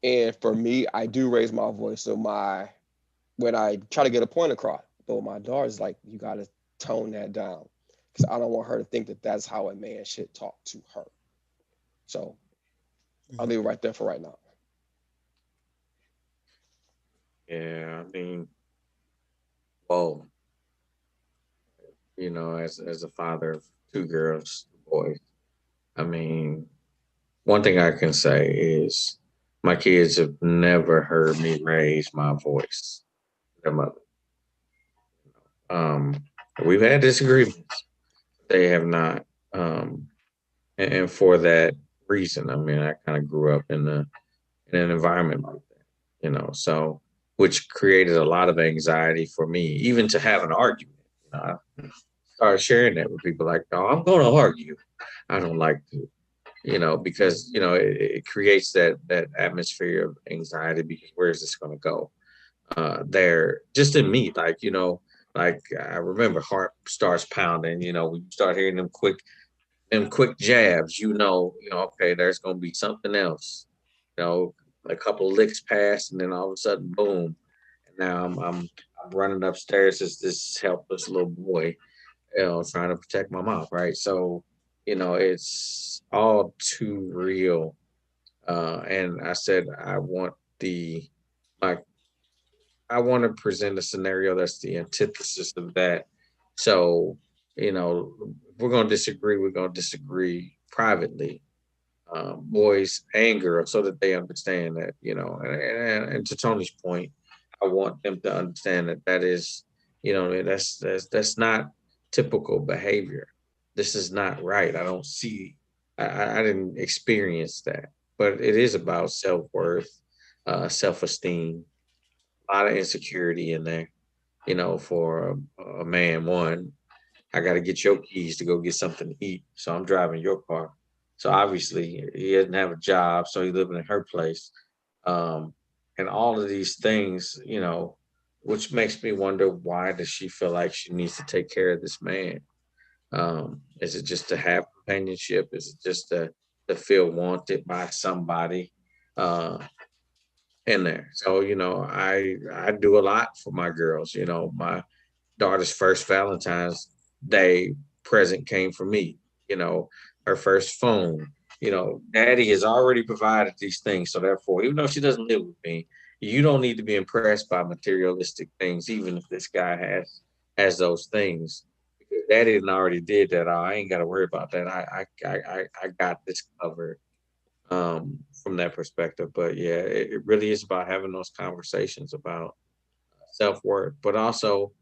And for me, I do raise my voice. So when I try to get a point across, but with my daughter's like, you got to tone that down because I don't want her to think that that's how a man should talk to her. So I'll leave it right there for right now. Yeah, I mean, whoa, as a father of two girls, boys, I mean, one thing I can say is my kids have never heard me raise my voice. Their mother. Um, we've had disagreements. They have not. And for that reason, I mean, I kind of grew up in an environment like that, so which created a lot of anxiety for me, even to have an argument. I started sharing that with people like, oh, I'm going to argue. I don't like to, because it creates that atmosphere of anxiety because where is this going to go? There, just in me, like I remember heart starts pounding. We start hearing them quick jabs. Okay, there's going to be something else. A couple of licks pass, and then all of a sudden, boom! And now I'm running upstairs as this helpless little boy, trying to protect my mom, right? So, it's all too real. And I said, the, my, I want to present a scenario that's the antithesis of that. So, if we're going to disagree, we're going to disagree privately. Boys' anger so that they understand that, and to Tony's point, I want them to understand that is, that's not typical behavior. This is not right. I don't see, I didn't experience that, but it is about self-worth, self-esteem, a lot of insecurity in there, for a man. One, I got to get your keys to go get something to eat. So I'm driving your car. So obviously he doesn't have a job. So he's living in her place. Um, and all of these things, which makes me wonder, why does she feel like she needs to take care of this man? Is it just to have companionship? Is it just to feel wanted by somebody uh, in there? So, I do a lot for my girls. My daughter's first Valentine's Day present came from me. You know, her first phone. Daddy has already provided these things. So therefore, even though she doesn't live with me, you don't need to be impressed by materialistic things, even if this guy has those things. Because Daddy done already did that. I ain't got to worry about that. I got this covered from that perspective. But yeah, it really is about having those conversations about self worth, but also,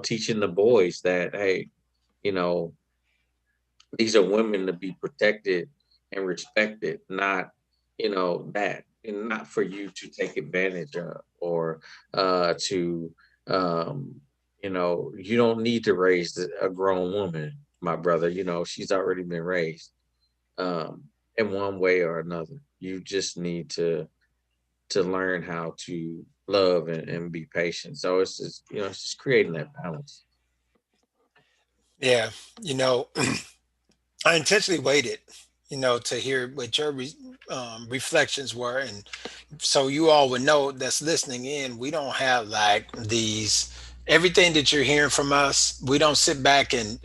teaching the boys that, hey, you know, these are women to be protected and respected, not, that, and not for you to take advantage of or to, um, you don't need to raise a grown woman, my brother. She's already been raised um, in one way or another. You just need to learn how to love and be patient. So it's just creating that balance. Yeah, you know, I intentionally waited, to hear what your reflections were, and so you all would know that's listening in. We don't have like these everything that you're hearing from us. We don't sit back and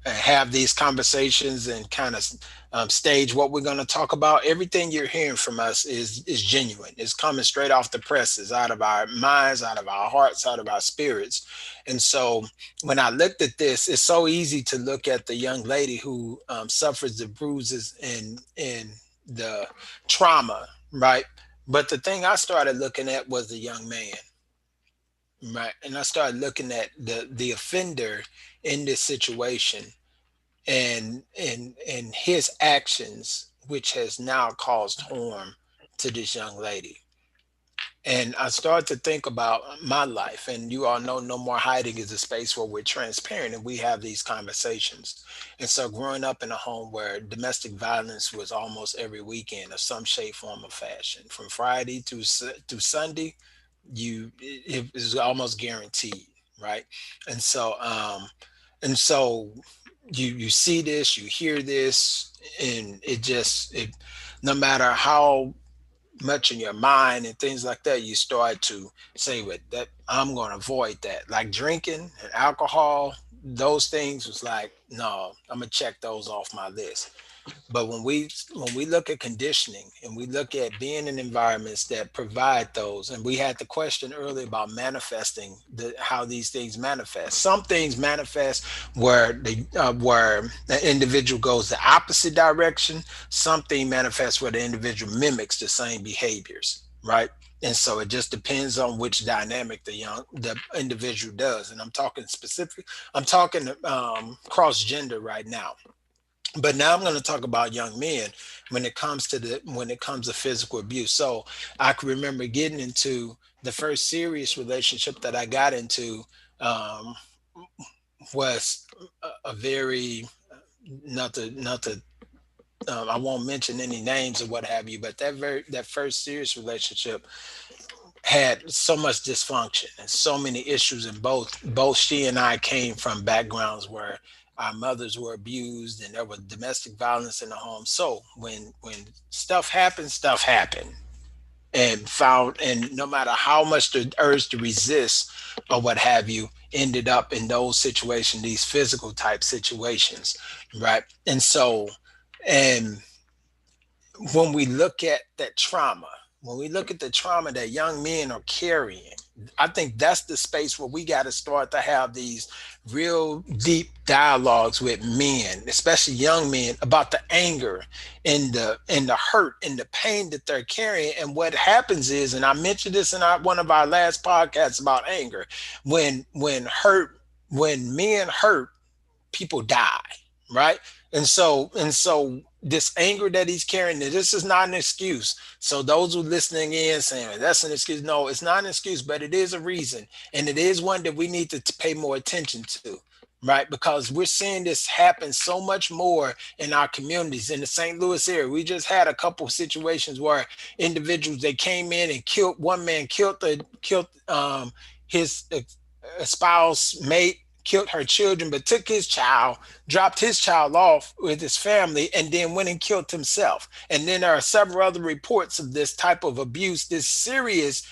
have these conversations and kind of stage what we're going to talk about. Everything you're hearing from us is genuine. It's coming straight off the presses, out of our minds, out of our hearts, out of our spirits. And so when I looked at this, it's so easy to look at the young lady who suffers the bruises and the trauma, right? But the thing I started looking at was the young man, right? And I started looking at the offender in this situation and his actions, which has now caused harm to this young lady. And I started to think about my life. And you all know No More Hiding is a space where we're transparent and we have these conversations. And so, growing up in a home where domestic violence was almost every weekend of some shape, form, or fashion, from Friday to Sunday, it was almost guaranteed, right? And so, and so you see this, you hear this, and it no matter how much in your mind and things like that, you start to say, "With that, I'm going to avoid that." Like drinking and alcohol, those things was like, no, I'm gonna check those off my list. But when we look at conditioning and we look at being in environments that provide those, and we had the question earlier about manifesting how these things manifest. Some things manifest where the individual goes the opposite direction. Something manifests where the individual mimics the same behaviors, right? And so it just depends on which dynamic the individual does. And I'm talking specific. I'm talking cross gender right now, but now I'm going to talk about young men when it comes to physical abuse. So I can remember getting into the first serious relationship that I got into um, was a very not to I won't mention any names or what have you, but that first serious relationship had so much dysfunction and so many issues, and both she and I came from backgrounds where our mothers were abused and there was domestic violence in the home. So when stuff happened, and no matter how much the urge to resist or what have you, ended up in those situations, these physical type situations, right? And so, and when we look at that trauma, when we look at the trauma that young men are carrying, I think that's the space where we got to start to have these real deep dialogues with men, especially young men, about the anger and the hurt and the pain that they're carrying. And what happens is, and I mentioned this in one of our last podcasts about anger, when men hurt, people die, right? And so this anger that he's carrying, this is not an excuse. So those who listening in saying that's an excuse, no, it's not an excuse, but it is a reason, and it is one that we need to pay more attention to, right? Because we're seeing this happen so much more in our communities in the St. Louis area. We just had a couple of situations where individuals, they came in and killed one man, killed his spouse mate, killed her children, but took his child, dropped his child off with his family, and then went and killed himself. And then there are several other reports of this type of abuse, this serious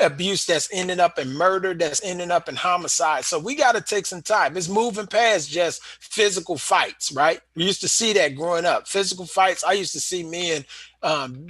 abuse that's ending up in murder, that's ending up in homicide. So we got to take some time. It's moving past just physical fights, right? We used to see that growing up. Physical fights. I used to see men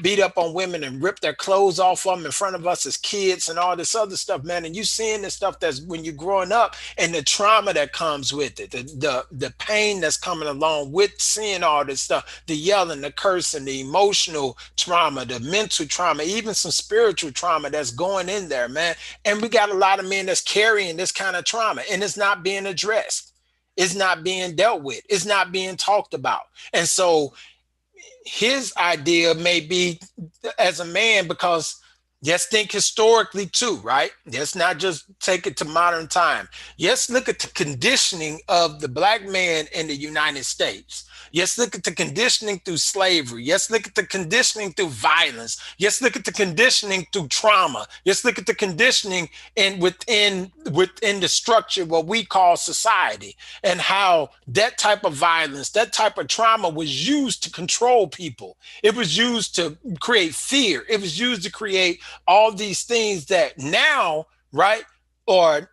beat up on women and rip their clothes off them in front of us as kids and all this other stuff, man. And you seeing this stuff that's when you're growing up and the trauma that comes with it, the pain that's coming along with seeing all this stuff, the yelling, the cursing, the emotional trauma, the mental trauma, even some spiritual trauma that's going in there, man. And we got a lot of men that's carrying this kind of trauma and it's not being addressed. It's not being dealt with. It's not being talked about. And so his idea may be as a man, because just think historically too, right? Let's not just take it to modern time. Yes, look at the conditioning of the black man in the United States. Yes, look at the conditioning through slavery. Yes, look at the conditioning through violence. Yes, look at the conditioning through trauma. Yes, look at the conditioning within the structure what we call society, and how that type of violence, that type of trauma was used to control people. It was used to create fear. It was used to create all these things that now, right, or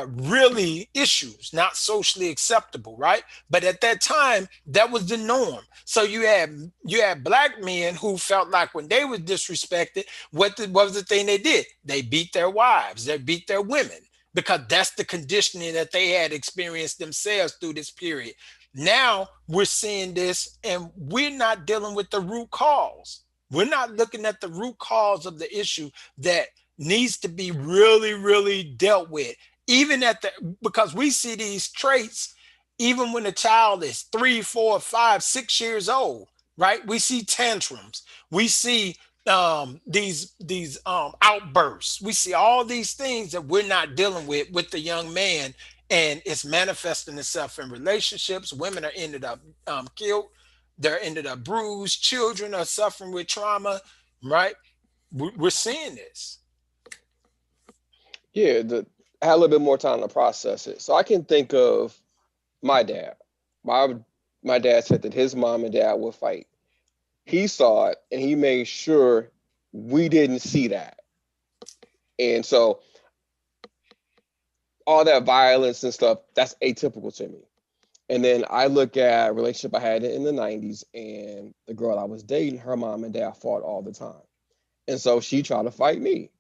really issues not socially acceptable, right? But at that time, that was the norm. So you had black men who felt like when they were disrespected, what was the thing they did? They beat their wives, they beat their women, because that's the conditioning that they had experienced themselves through this period. Now we're seeing this and we're not dealing with the root cause. We're not looking at the root cause of the issue that needs to be really, really dealt with. Even because we see these traits even when a child is 3, 4, 5, 6 years old, right? We see tantrums. We see these outbursts. We see all these things that we're not dealing with the young man, and it's manifesting itself in relationships. Women are ended up killed. They're ended up bruised. Children are suffering with trauma, right? We're seeing this. Yeah, I had a little bit more time to process it. So I can think of my dad. My dad said that his mom and dad would fight. He saw it and he made sure we didn't see that. And so all that violence and stuff, that's atypical to me. And then I look at a relationship I had in the 90s, and the girl I was dating, her mom and dad fought all the time. And so she tried to fight me.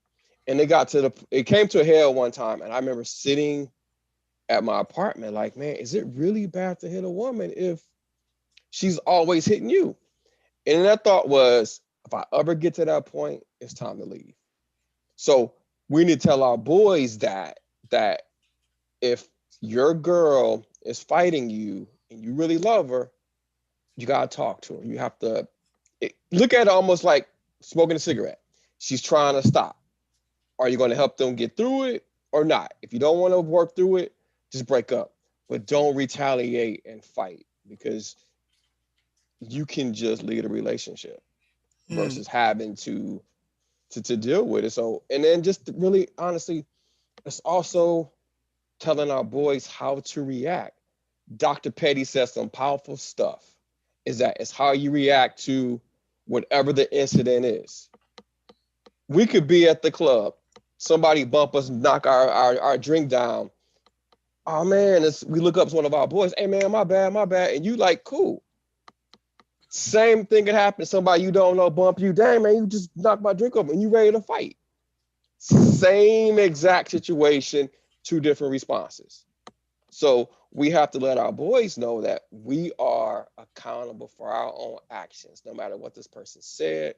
And it came to a head one time. And I remember sitting at my apartment like, man, is it really bad to hit a woman if she's always hitting you? And that thought was, if I ever get to that point, it's time to leave. So we need to tell our boys that if your girl is fighting you and you really love her, you got to talk to her. You have to look at it almost like smoking a cigarette. She's trying to stop. Are you going to help them get through it or not? If you don't want to work through it, just break up. But don't retaliate and fight, because you can just lead a relationship versus having to deal with it. So, and then just really honestly, it's also telling our boys how to react. Dr. Petty says some powerful stuff. It's how you react to whatever the incident is. We could be at the club. Somebody bump us, knock our drink down. Oh man, we look up to one of our boys. Hey man, my bad. And you like, cool. Same thing could happen to somebody you don't know bump you. Dang man, you just knocked my drink over and you ready to fight. Same exact situation, two different responses. So we have to let our boys know that we are accountable for our own actions, no matter what this person said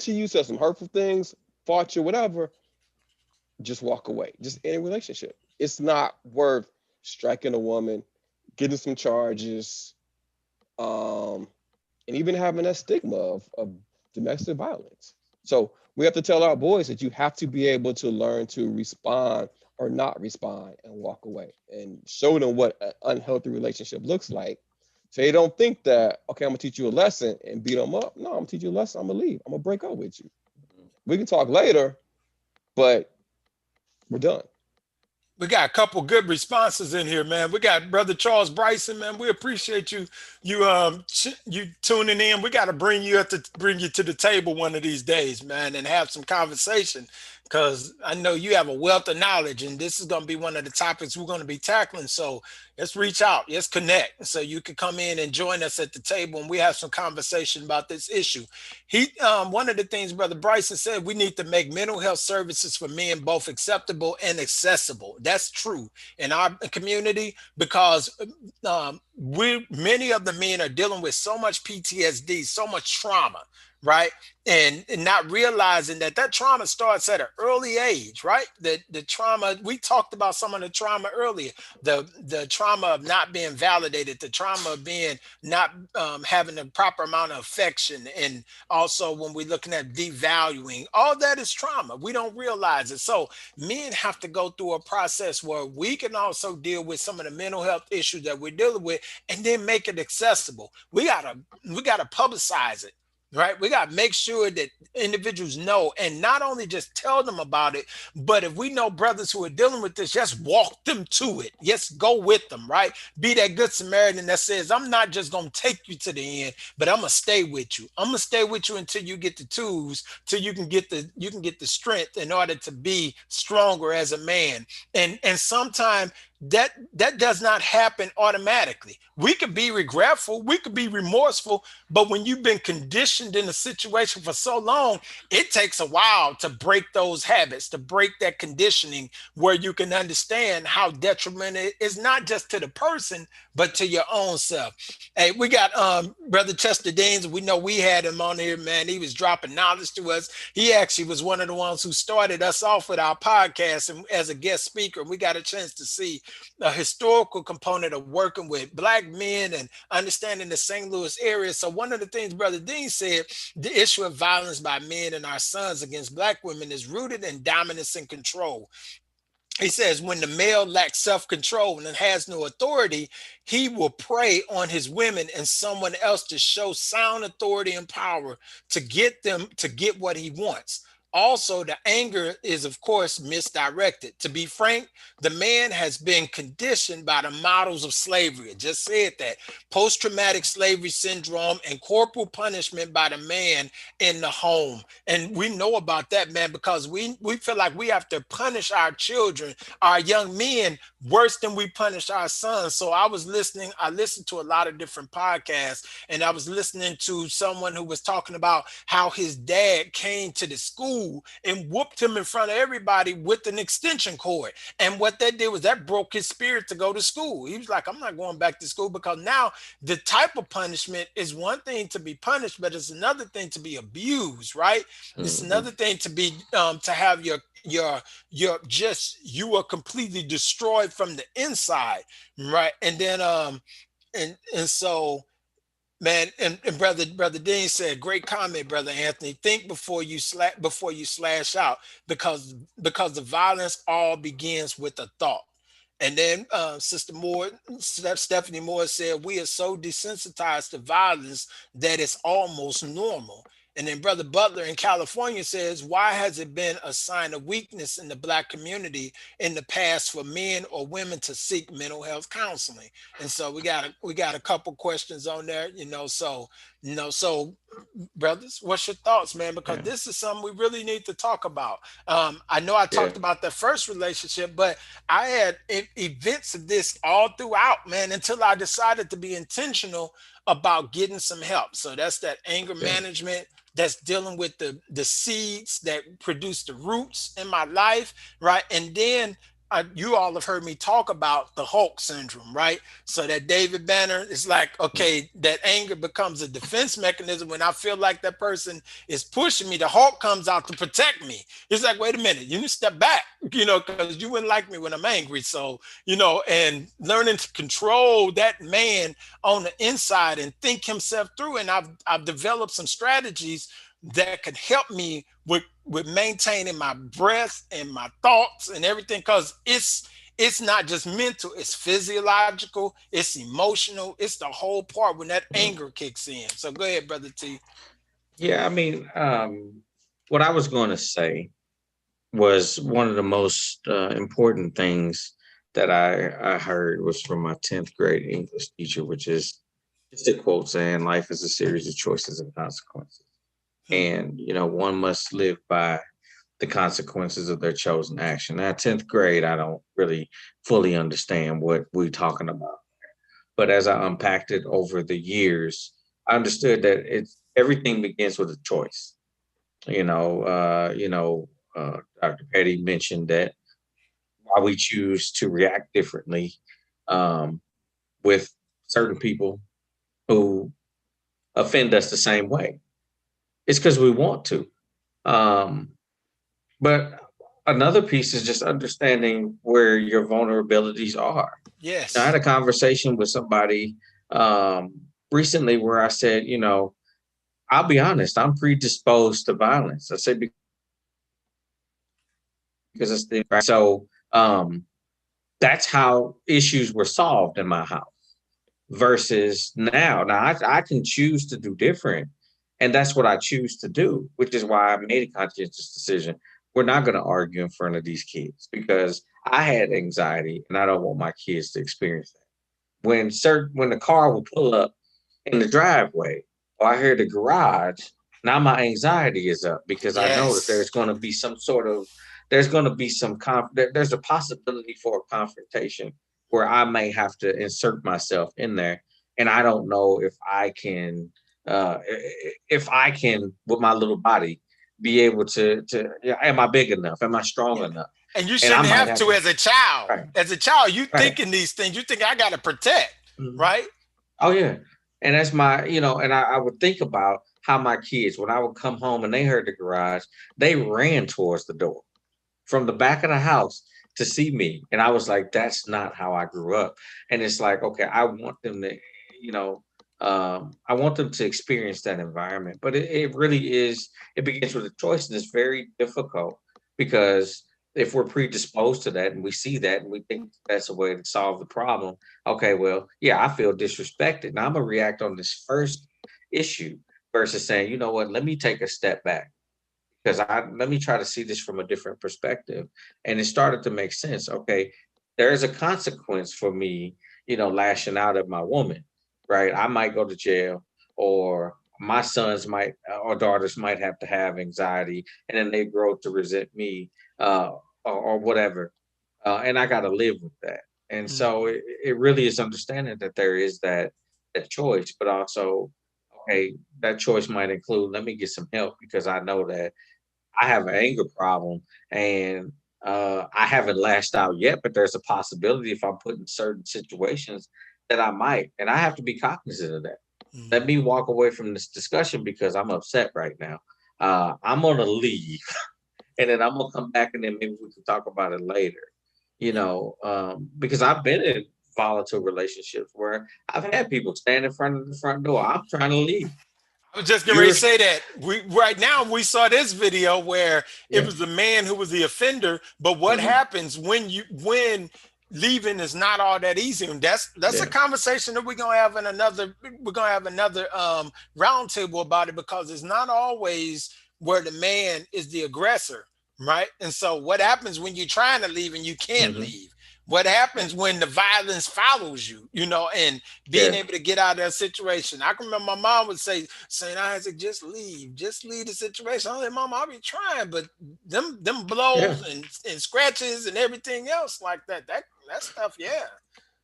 to you, said some hurtful things, fought you, whatever. Just walk away. Just end a relationship. It's not worth striking a woman, getting some charges, and even having that stigma of domestic violence. So we have to tell our boys that you have to be able to learn to respond or not respond and walk away, and show them what an unhealthy relationship looks like. So they don't think that, okay, I'm gonna teach you a lesson and beat them up. No, I'm gonna teach you a lesson. I'm gonna leave. I'm gonna break up with you. We can talk later, but we're done. We got a couple good responses in here, man. We got Brother Charles Bryson, man. We appreciate you tuning in. We got to bring you to the table one of these days, man, and have some conversation because I know you have a wealth of knowledge, and this is going to be one of the topics we're going to be tackling. So let's reach out, let's connect, so you can come in and join us at the table, and we have some conversation about this issue. One of the things Brother Bryson said, we need to make mental health services for men both acceptable and accessible. That's true in our community because we many of the men are dealing with so much PTSD, so much trauma, right? And not realizing that trauma starts at an early age, right? The trauma, we talked about some of the trauma earlier, the trauma of not being validated, the trauma of being not having the proper amount of affection, and also when we're looking at devaluing, all that is trauma. We don't realize it. So men have to go through a process where we can also deal with some of the mental health issues that we're dealing with, and then make it accessible. We gotta publicize it, right? We got to make sure that individuals know, and not only just tell them about it, but if we know brothers who are dealing with this, just walk them to it. Yes, go with them, right? Be that good Samaritan that says, I'm not just going to take you to the end, but I'm going to stay with you. I'm going to stay with you until you get the tools, till you can get the strength in order to be stronger as a man. And sometimes that does not happen automatically. We could be regretful, we could be remorseful, but when you've been conditioned in a situation for so long, it takes a while to break those habits, to break that conditioning, where you can understand how detrimental it is, not just to the person, but to your own self. Hey, we got Brother Chester Deans. We know we had him on here, man. He was dropping knowledge to us. He actually was one of the ones who started us off with our podcast and as a guest speaker. We got a chance to see a historical component of working with Black men and understanding the St. Louis area. So one of the things Brother Dean said, the issue of violence by men and our sons against Black women is rooted in dominance and control. He says when the male lacks self-control and has no authority, he will prey on his women and someone else to show sound authority and power to get them to get what he wants. Also, the anger is, of course, misdirected. To be frank, the man has been conditioned by the models of slavery. I just said that. Post-traumatic slavery syndrome and corporal punishment by the man in the home. And we know about that, man, because we feel like we have to punish our children, our young men, worse than we punish our sons. So I listened to a lot of different podcasts, and I was listening to someone who was talking about how his dad came to the school and whooped him in front of everybody with an extension cord. And what that did was that broke his spirit to go to school. He was like, I'm not going back to school, because now the type of punishment is one thing to be punished, but it's another thing to be abused, right? It's another thing to be to have you are completely destroyed from the inside, right? And then and so, man, and brother Dean said, great comment, brother Anthony. Think before you slash out, because the violence all begins with a thought. And then Sister Moore, Stephanie Moore said, we are so desensitized to violence that it's almost normal. And then Brother Butler in California says, why has it been a sign of weakness in the Black community in the past for men or women to seek mental health counseling? And so we got a couple questions on there, so brothers, what's your thoughts, man? Because this is something we really need to talk about. I know I talked about the first relationship, but I had events of this all throughout, man, until I decided to be intentional about getting some help. So that's that anger management, that's dealing with the seeds that produce the roots in my life, right? And then you all have heard me talk about the Hulk syndrome, right? So that David Banner is like, okay, that anger becomes a defense mechanism. When I feel like that person is pushing me, the Hulk comes out to protect me. It's like, wait a minute, you need to step back, because you wouldn't like me when I'm angry. So, and learning to control that man on the inside and think himself through. And I've developed some strategies that could help me with maintaining my breath and my thoughts and everything, because it's not just mental, it's physiological, it's emotional, it's the whole part when that anger kicks in. So go ahead, Brother T. Yeah, I mean, what I was going to say was one of the most important things that I heard was from my 10th grade English teacher, which is just a quote saying life is a series of choices and consequences. And, one must live by the consequences of their chosen action. Now, 10th grade, I don't really fully understand what we're talking about. But as I unpacked it over the years, I understood that it's everything begins with a choice. Dr. Petty mentioned that why we choose to react differently um, with certain people who offend us the same way. It's because we want to. Um, but another piece is just understanding where your vulnerabilities are. I had Yes. a conversation with somebody recently where I said, I'll be honest, I'm predisposed to violence. I said because it's the so that's how issues were solved in my house versus now. Now I can choose to do different, and that's what I choose to do, which is why I made a conscientious decision. We're not going to argue in front of these kids because I had anxiety, and I don't want my kids to experience that. When the car will pull up in the driveway or I hear the garage, now my anxiety is up because I know that Yes. there's going to be some sort of there's going to be some there's a possibility for a confrontation where I may have to insert myself in there, and I don't know if I can with my little body be able to am I big enough? Am I strong Yeah. enough? And you And I shouldn't might have have to to as a child. right, As a child, you right. thinking these things. You think I got to protect, Mhm. right? Oh yeah. And that's and I would think about how my kids, when I would come home and they heard the garage, they ran towards the door from the back of the house to see me. And I was like, that's not how I grew up. And it's like, okay, I want them to, you know, I want them to experience that environment. But it really is, it begins with a choice, and it's very difficult because if we're predisposed to that and we see that and we think that's a way to solve the problem, okay, well, yeah, I feel disrespected. Now I'm gonna react on this first issue versus saying, you know what, let me take a step back because I let me try to see this from a different perspective. And it started to make sense. Okay, there's a consequence for me, lashing out at my woman, right? I might go to jail, or my sons might or daughters might have to have anxiety, and then they grow to resent me, or whatever. And I got to live with that. And so Mhm. it really is understanding that there is that choice, but also, okay, that choice might include, let me get some help because I know that I have an anger problem, and I haven't lashed out yet, but there's a possibility if I'm put in certain situations that I might, and I have to be cognizant of that. Let Mhm. me walk away from this discussion because I'm upset right now. I'm gonna leave, and then I'm gonna come back, and then maybe we can talk about it later. Because I've been in volatile relationships where I've had people stand in front of the front door. I'm trying to leave. I was just getting ready You're to say that. We right now we saw this video where it yeah. was the man who was the offender. But what Mhm. happens when leaving is not all that easy? And that's a Yeah. conversation that we're gonna have another roundtable about it because it's not always where the man is the aggressor, right? And so what happens when you're trying to leave and you can't Hmm. leave? What happens when the violence follows you, and being Yeah. able to get out of that situation? I can remember my mom would say, St. Isaac, just leave the situation. I'm like, Mom, I'll be trying, but them Yeah. blows and scratches and everything else like that stuff, yeah.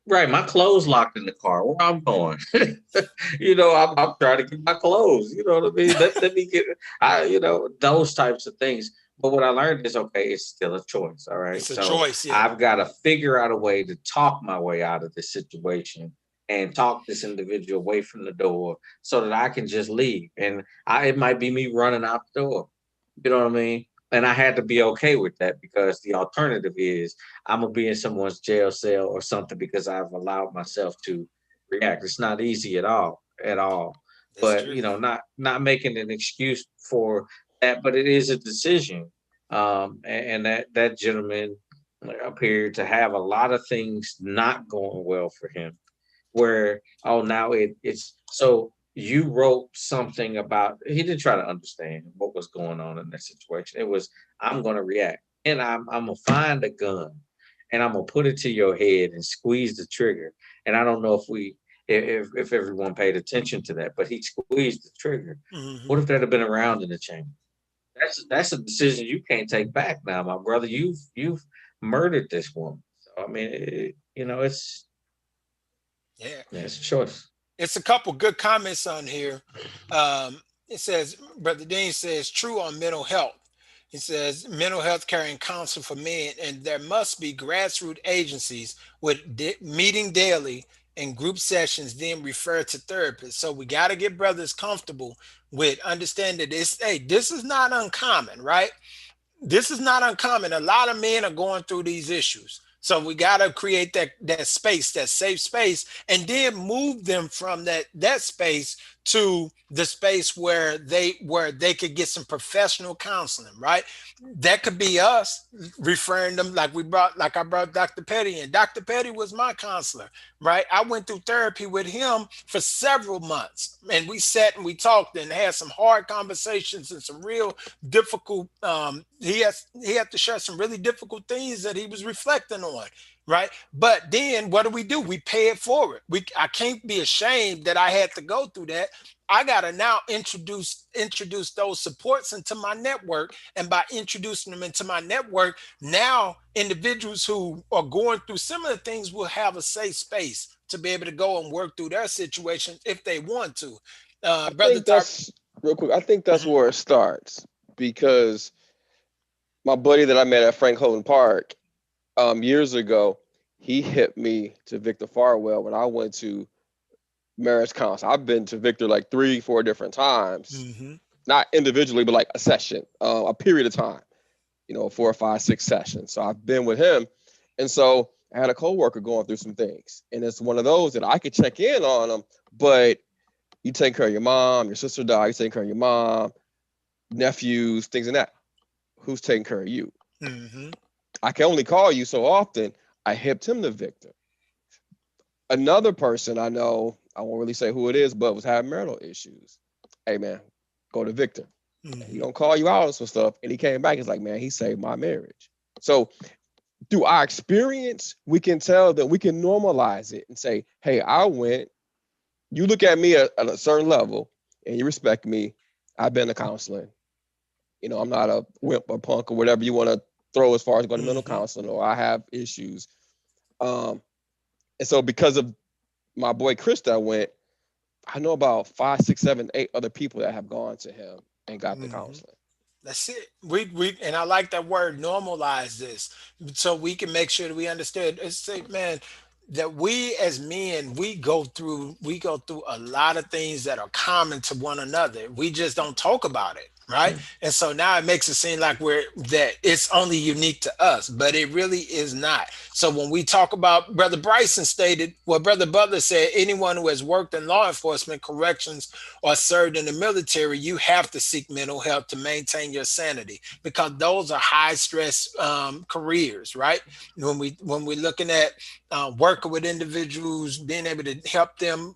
Right, my clothes locked in the car. Where I'm going, I'm trying to get my clothes. You know what I mean? Let me get, those types of things. But what I learned is, okay, it's still a choice. All right, It's a so choice, yeah. I've got to figure out a way to talk my way out of this situation and talk this individual away from the door so that I can just leave. And it might be me running out the door. You know what I mean? And I had to be okay with that because the alternative is I'm gonna be in someone's jail cell or something because I've allowed myself to react. It's not easy at all. That's But true. not making an excuse for that, but it is a decision. And that gentleman appeared to have a lot of things not going well for him where now it's so you wrote something about he didn't try to understand what was going on in that situation. It was I'm going to react. and I'm gonna find a gun and I'm gonna put it to your head and squeeze the trigger. And I don't know if everyone paid attention to that, but he squeezed the trigger. What if Hmm. that had been around in the chamber? That's a decision you can't take back now, my brother. You've murdered this woman. So I mean, Yeah. it's a choice. It's a couple good comments on here. It says, Brother Dean says, true on mental health. He says, mental health care and counsel for men, and there must be grassroots agencies with meeting daily and group sessions, then refer to therapists. So we got to get brothers comfortable with understanding this. Hey, this is not uncommon, right? This is not uncommon. A lot of men are going through these issues. So we got to create that space, that safe space, and then move them from that space to the space where they could get some professional counseling, right? That could be us referring them like I brought Dr. Petty in. Dr. Petty was my counselor, right? I went through therapy with him for several months, and we sat and we talked and had some hard conversations and some real difficult. He had to share some really difficult things that he was reflecting on, right? But then what do? We pay it forward. I can't be ashamed that I had to go through that. I gotta now introduce those supports into my network, and by introducing them into my network, now individuals who are going through similar things will have a safe space to be able to go and work through their situations if they want to. I Brother think Tar. that's real quick. I think that's Mhm. where it starts because my buddy that I met at Frank Holden Park years ago, he hit me to Victor Farwell when I went to marriage counsel. I've been to Victor like 3, 4 different times, Mhm. not individually, but like a session, a period of time, 4, 5, 6 sessions. So I've been with him. And so I had a coworker going through some things. And it's one of those that I could check in on them, but you take care of your mom, your sister died, you take care of your mom, nephews, things like that. Who's taking care of you? Mhm. I can only call you so often. I hipped him to Victor. Another person I know, I won't really say who it is, but was having marital issues. Hey man, go to Victor. He Mhm. gonna call you out on some stuff. And he came back, he's like, man, he saved my marriage. So through our experience, we can tell that we can normalize it and say, hey, I went, you look at me at a certain level and you respect me. I've been to counseling. I'm not a wimp or punk or whatever you want to throw as far as going to mental Mhm. counseling, or I have issues. Um, and so because of my boy Chris that went, I know about 5, 6, 7, 8 other people that have gone to him and got the Mhm. counseling. That's it. We and I like that word, normalize this, so we can make sure that we understand. It's like, man, that we as men, we go through a lot of things that are common to one another. We just don't talk about it, right? And so now it makes it seem like that it's only unique to us, but it really is not. So when we talk about, Brother Bryson stated what Brother Butler said, anyone who has worked in law enforcement, corrections, or served in the military, you have to seek mental health to maintain your sanity, because those are high stress careers, right? When we're looking at working with individuals, being able to help them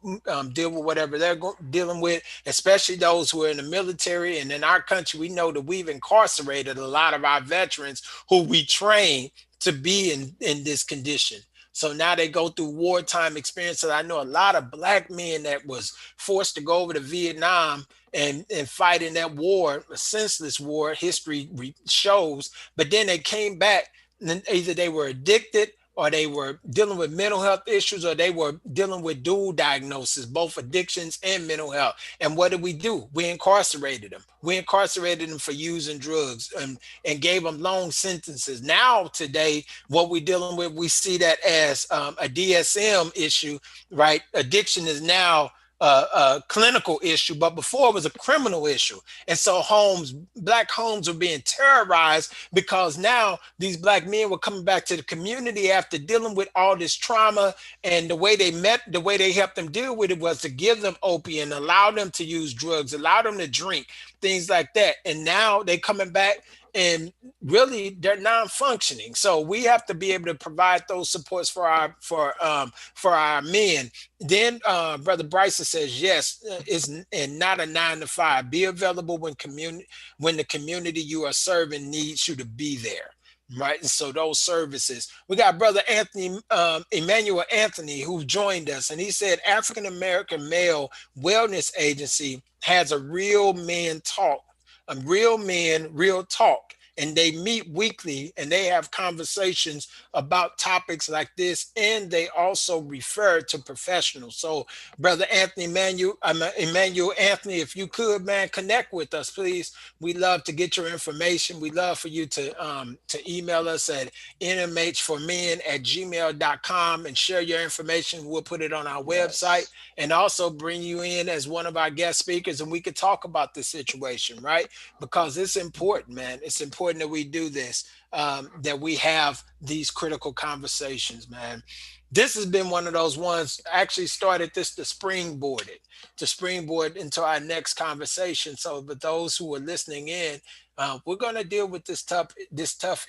deal with whatever they're dealing with, especially those who are in the military. And in our country, we know that we've incarcerated a lot of our veterans who we train to be in this condition. So now they go through wartime experiences. I know a lot of black men that was forced to go over to Vietnam and fight in that war, a senseless war, history shows. But then they came back, and either they were addicted, or they were dealing with mental health issues, or they were dealing with dual diagnosis, both addictions and mental health. And what did we do? We incarcerated them. We incarcerated them for using drugs, and gave them long sentences. Now, today, what we're dealing with, we see that as a DSM issue, right? Addiction is now a clinical issue, but before it was a criminal issue. And so black homes were being terrorized because now these black men were coming back to the community after dealing with all this trauma. And the way they helped them deal with it was to give them opium, allow them to use drugs, allow them to drink, things like that. And now they coming back, and really they're non-functioning. So we have to be able to provide those supports for our men. Then Brother Bryson says, yes, it's and not a 9 to 5. Be available when the community you are serving needs you to be there. right? And so those services, we got brother Anthony, Emmanuel Anthony, who joined us, and he said African American Male Wellness Agency has a real men talk, a real men, real talk. And they meet weekly and they have conversations about topics like this. And they also refer to professionals. So, brother Anthony Emmanuel Anthony, if you could, man, connect with us, please. We love to get your information. We love for you to email us at nmhformen@gmail.com and share your information. We'll put it on our website Yes. and also bring you in as one of our guest speakers and we could talk about this situation, right? Because it's important, man. It's important that we do this, that we have these critical conversations, man. This has been one of those ones. Actually started this to springboard into our next conversation. So, but those who are listening in, we're going to deal with this tough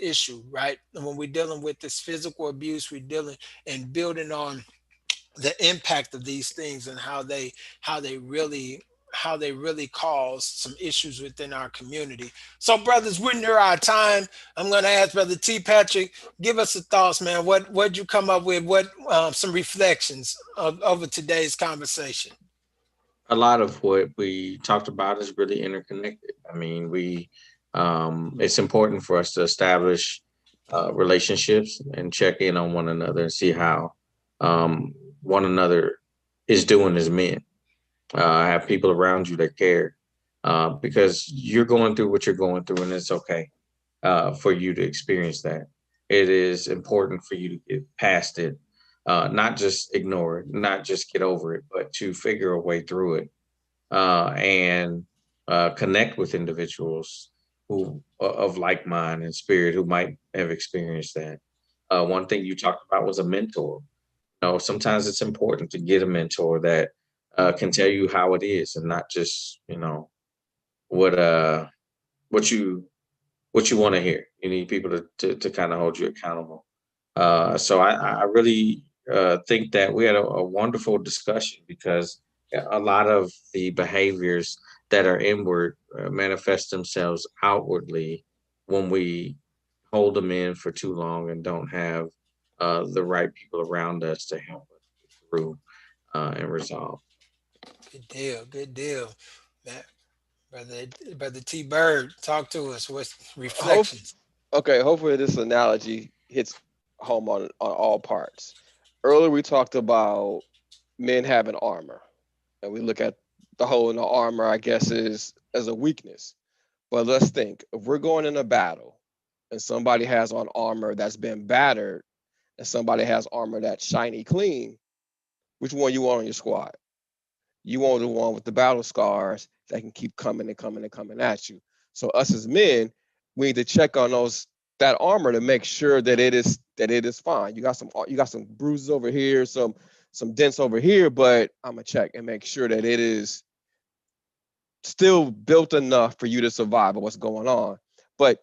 issue, right? And when we're dealing with this physical abuse, we're dealing and building on the impact of these things and how they really cause some issues within our community. So, brothers, we're near our time. I'm going to ask Brother T. Patrick, give us the thoughts, man. What'd you come up with? What some reflections over today's conversation? A lot of what we talked about is really interconnected. I mean, it's important for us to establish relationships and check in on one another and see how one another is doing as men. Have people around you that care, because you're going through what you're going through, and it's okay for you to experience that. It is important for you to get past it, not just ignore it, not just get over it, but to figure a way through it, and connect with individuals who of like mind and spirit who might have experienced that. One thing you talked about was a mentor. Sometimes it's important to get a mentor that can tell you how it is, and not just what what you what you want to hear. You need people to kind of hold you accountable. So I really think that we had a wonderful discussion, because a lot of the behaviors that are inward manifest themselves outwardly when we hold them in for too long and don't have the right people around us to help us get through and resolve. Good deal. Good deal. Man, brother T. Bird, talk to us. What's Hope reflections? okay, hopefully this analogy hits home on all parts. Earlier we talked about men having armor, and we look at the hole in the armor, I guess, is as a weakness. But let's think, if we're going in a battle and somebody has on armor that's been battered and somebody has armor that's shiny clean, which one you want on your squad? You want the one with the battle scars that can keep coming and coming and coming at you. So us as men, we need to check on that armor to make sure that it is fine. You got some bruises over here, some dents over here, but I'm gonna check and make sure that it is still built enough for you to survive what's going on. But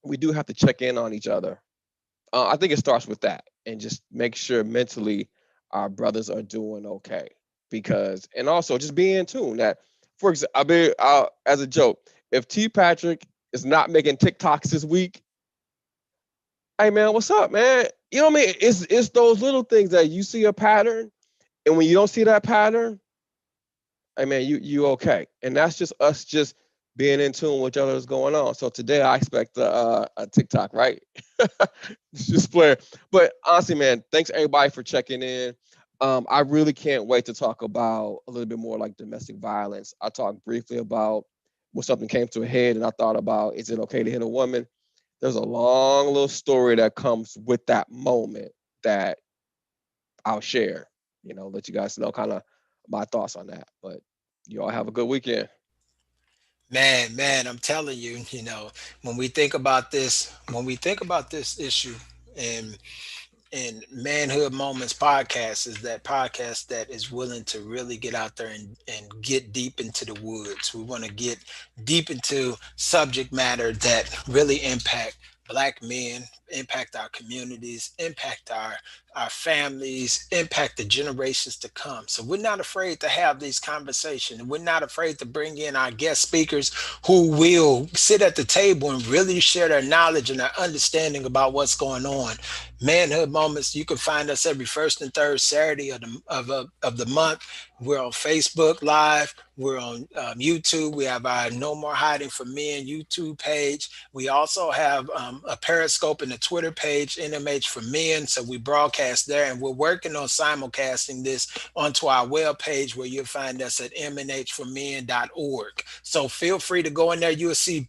we do have to check in on each other. I think it starts with that, and just make sure mentally our brothers are doing okay. Because, and also just be in tune that, for example, as a joke, if T Patrick is not making TikToks this week, hey man, what's up, man? You know what I mean? It's those little things that you see a pattern, and when you don't see that pattern, hey man, you okay. And that's just us just being in tune with each other's going on. So today I expect a TikTok, right? Just playing. But honestly, man, thanks everybody for checking in. I really can't wait to talk about a little bit more like domestic violence. I talked briefly about when something came to a head, and I thought about, is it okay to hit a woman? There's a long little story that comes with that moment that I'll share. Let you guys know kind of my thoughts on that. But you all have a good weekend. Man, I'm telling you, when we think about this issue, and Manhood Moments podcast is that podcast that is willing to really get out there and get deep into the woods. We want to get deep into subject matter that really impact black men, impact our communities, impact our families, impact the generations to come. So we're not afraid to have these conversations. We're not afraid to bring in our guest speakers who will sit at the table and really share their knowledge and their understanding about what's going on. Manhood Moments, you can find us every first and third Saturday of the month. We're on Facebook Live. We're on YouTube. We have our No More Hiding for Men YouTube page. We also have a Periscope and a Twitter page, NMH for Men. So we broadcast there, and we're working on simulcasting this onto our web page where you'll find us at mnhformen.org. So feel free to go in there. You'll see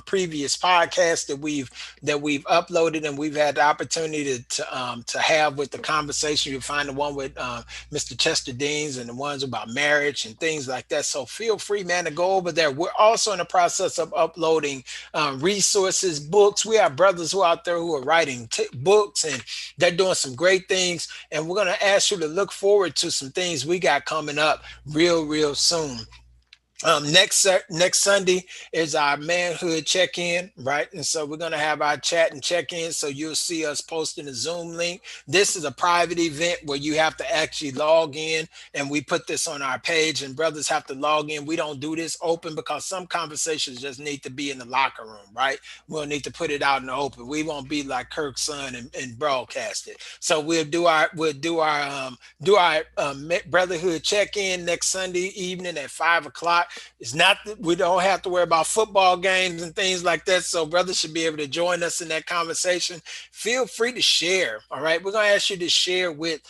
previous podcasts that we've uploaded and we've had the opportunity to have with the conversation. You'll find the one with Mr. Chester Deans and the ones about marriage and things like that. So feel free, man, to go over there. We're also in the process of uploading resources, books. We have brothers who are out there who are writing books, and they're doing some great things. And we're going to ask you to look forward to some things we got coming up real soon. Next Sunday is our manhood check-in, right? And so we're gonna have our chat and check-in. So you'll see us posting a Zoom link. This is a private event where you have to actually log in, and we put this on our page, and brothers have to log in. We don't do this open because some conversations just need to be in the locker room, right? We'll need to put it out in the open. We won't be like Kirk's son and broadcast it. So we'll do our brotherhood check-in next Sunday evening at 5 o'clock. It's not that we don't have to worry about football games and things like that. So brothers should be able to join us in that conversation. Feel free to share. All right. We're going to ask you to share with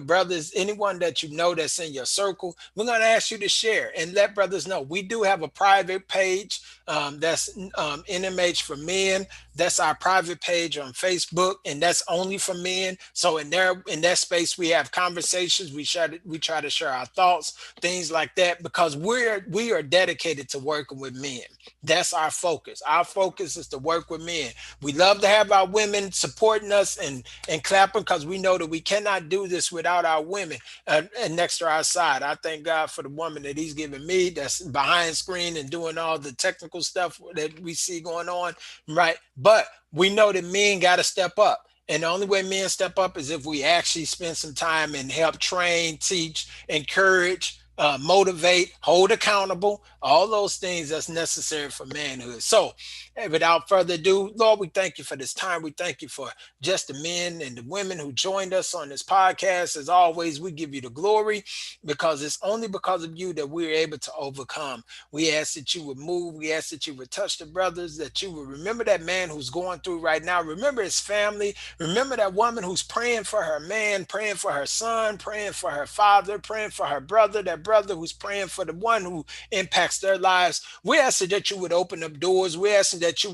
brothers, anyone that you know that's in your circle. We're going to ask you to share and let brothers know. We do have a private page. That's NMH for Men. That's our private page on Facebook, and that's only for men. So in that space, we have conversations. We try to share our thoughts, things like that, because we are dedicated to working with men. That's our focus. Our focus is to work with men. We love to have our women supporting us and clapping, because we know that we cannot do this without our women and next to our side. I thank God for the woman that He's given me that's behind screen and doing all the technical stuff that we see going on, right? But we know that men got to step up. And the only way men step up is if we actually spend some time and help train, teach, encourage, motivate, hold accountable, all those things that's necessary for manhood. So without further ado, Lord, we thank you for this time. We thank you for just the men and the women who joined us on this podcast. As always, we give you the glory, because it's only because of you that we're able to overcome. We ask that you would move. We ask that you would touch the brothers, that you would remember that man who's going through right now. Remember his family. Remember that woman who's praying for her man, praying for her son, praying for her father, praying for her brother, that brother who's praying for the one who impacts their lives. We ask that you would open up doors. We ask that you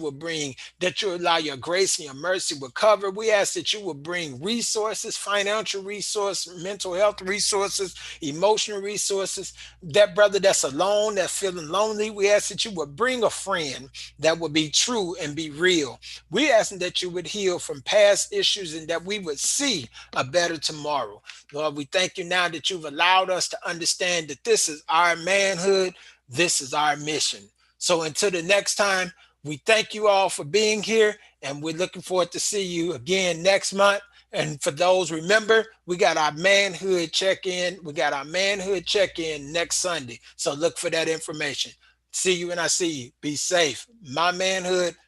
allow your grace and your mercy would cover. We ask that you would bring resources, financial resources, mental health resources, emotional resources. That brother that's alone, that's feeling lonely, we ask that you would bring a friend that would be true and be real. We ask that you would heal from past issues and that we would see a better tomorrow. Lord, we thank you now that you've allowed us to understand that this is our manhood. This is our mission. So until the next time, we thank you all for being here, and we're looking forward to see you again next month. And for those, remember, we got our manhood check-in. We got our manhood check-in next Sunday. So look for that information. See you when I see you. Be safe. My manhood,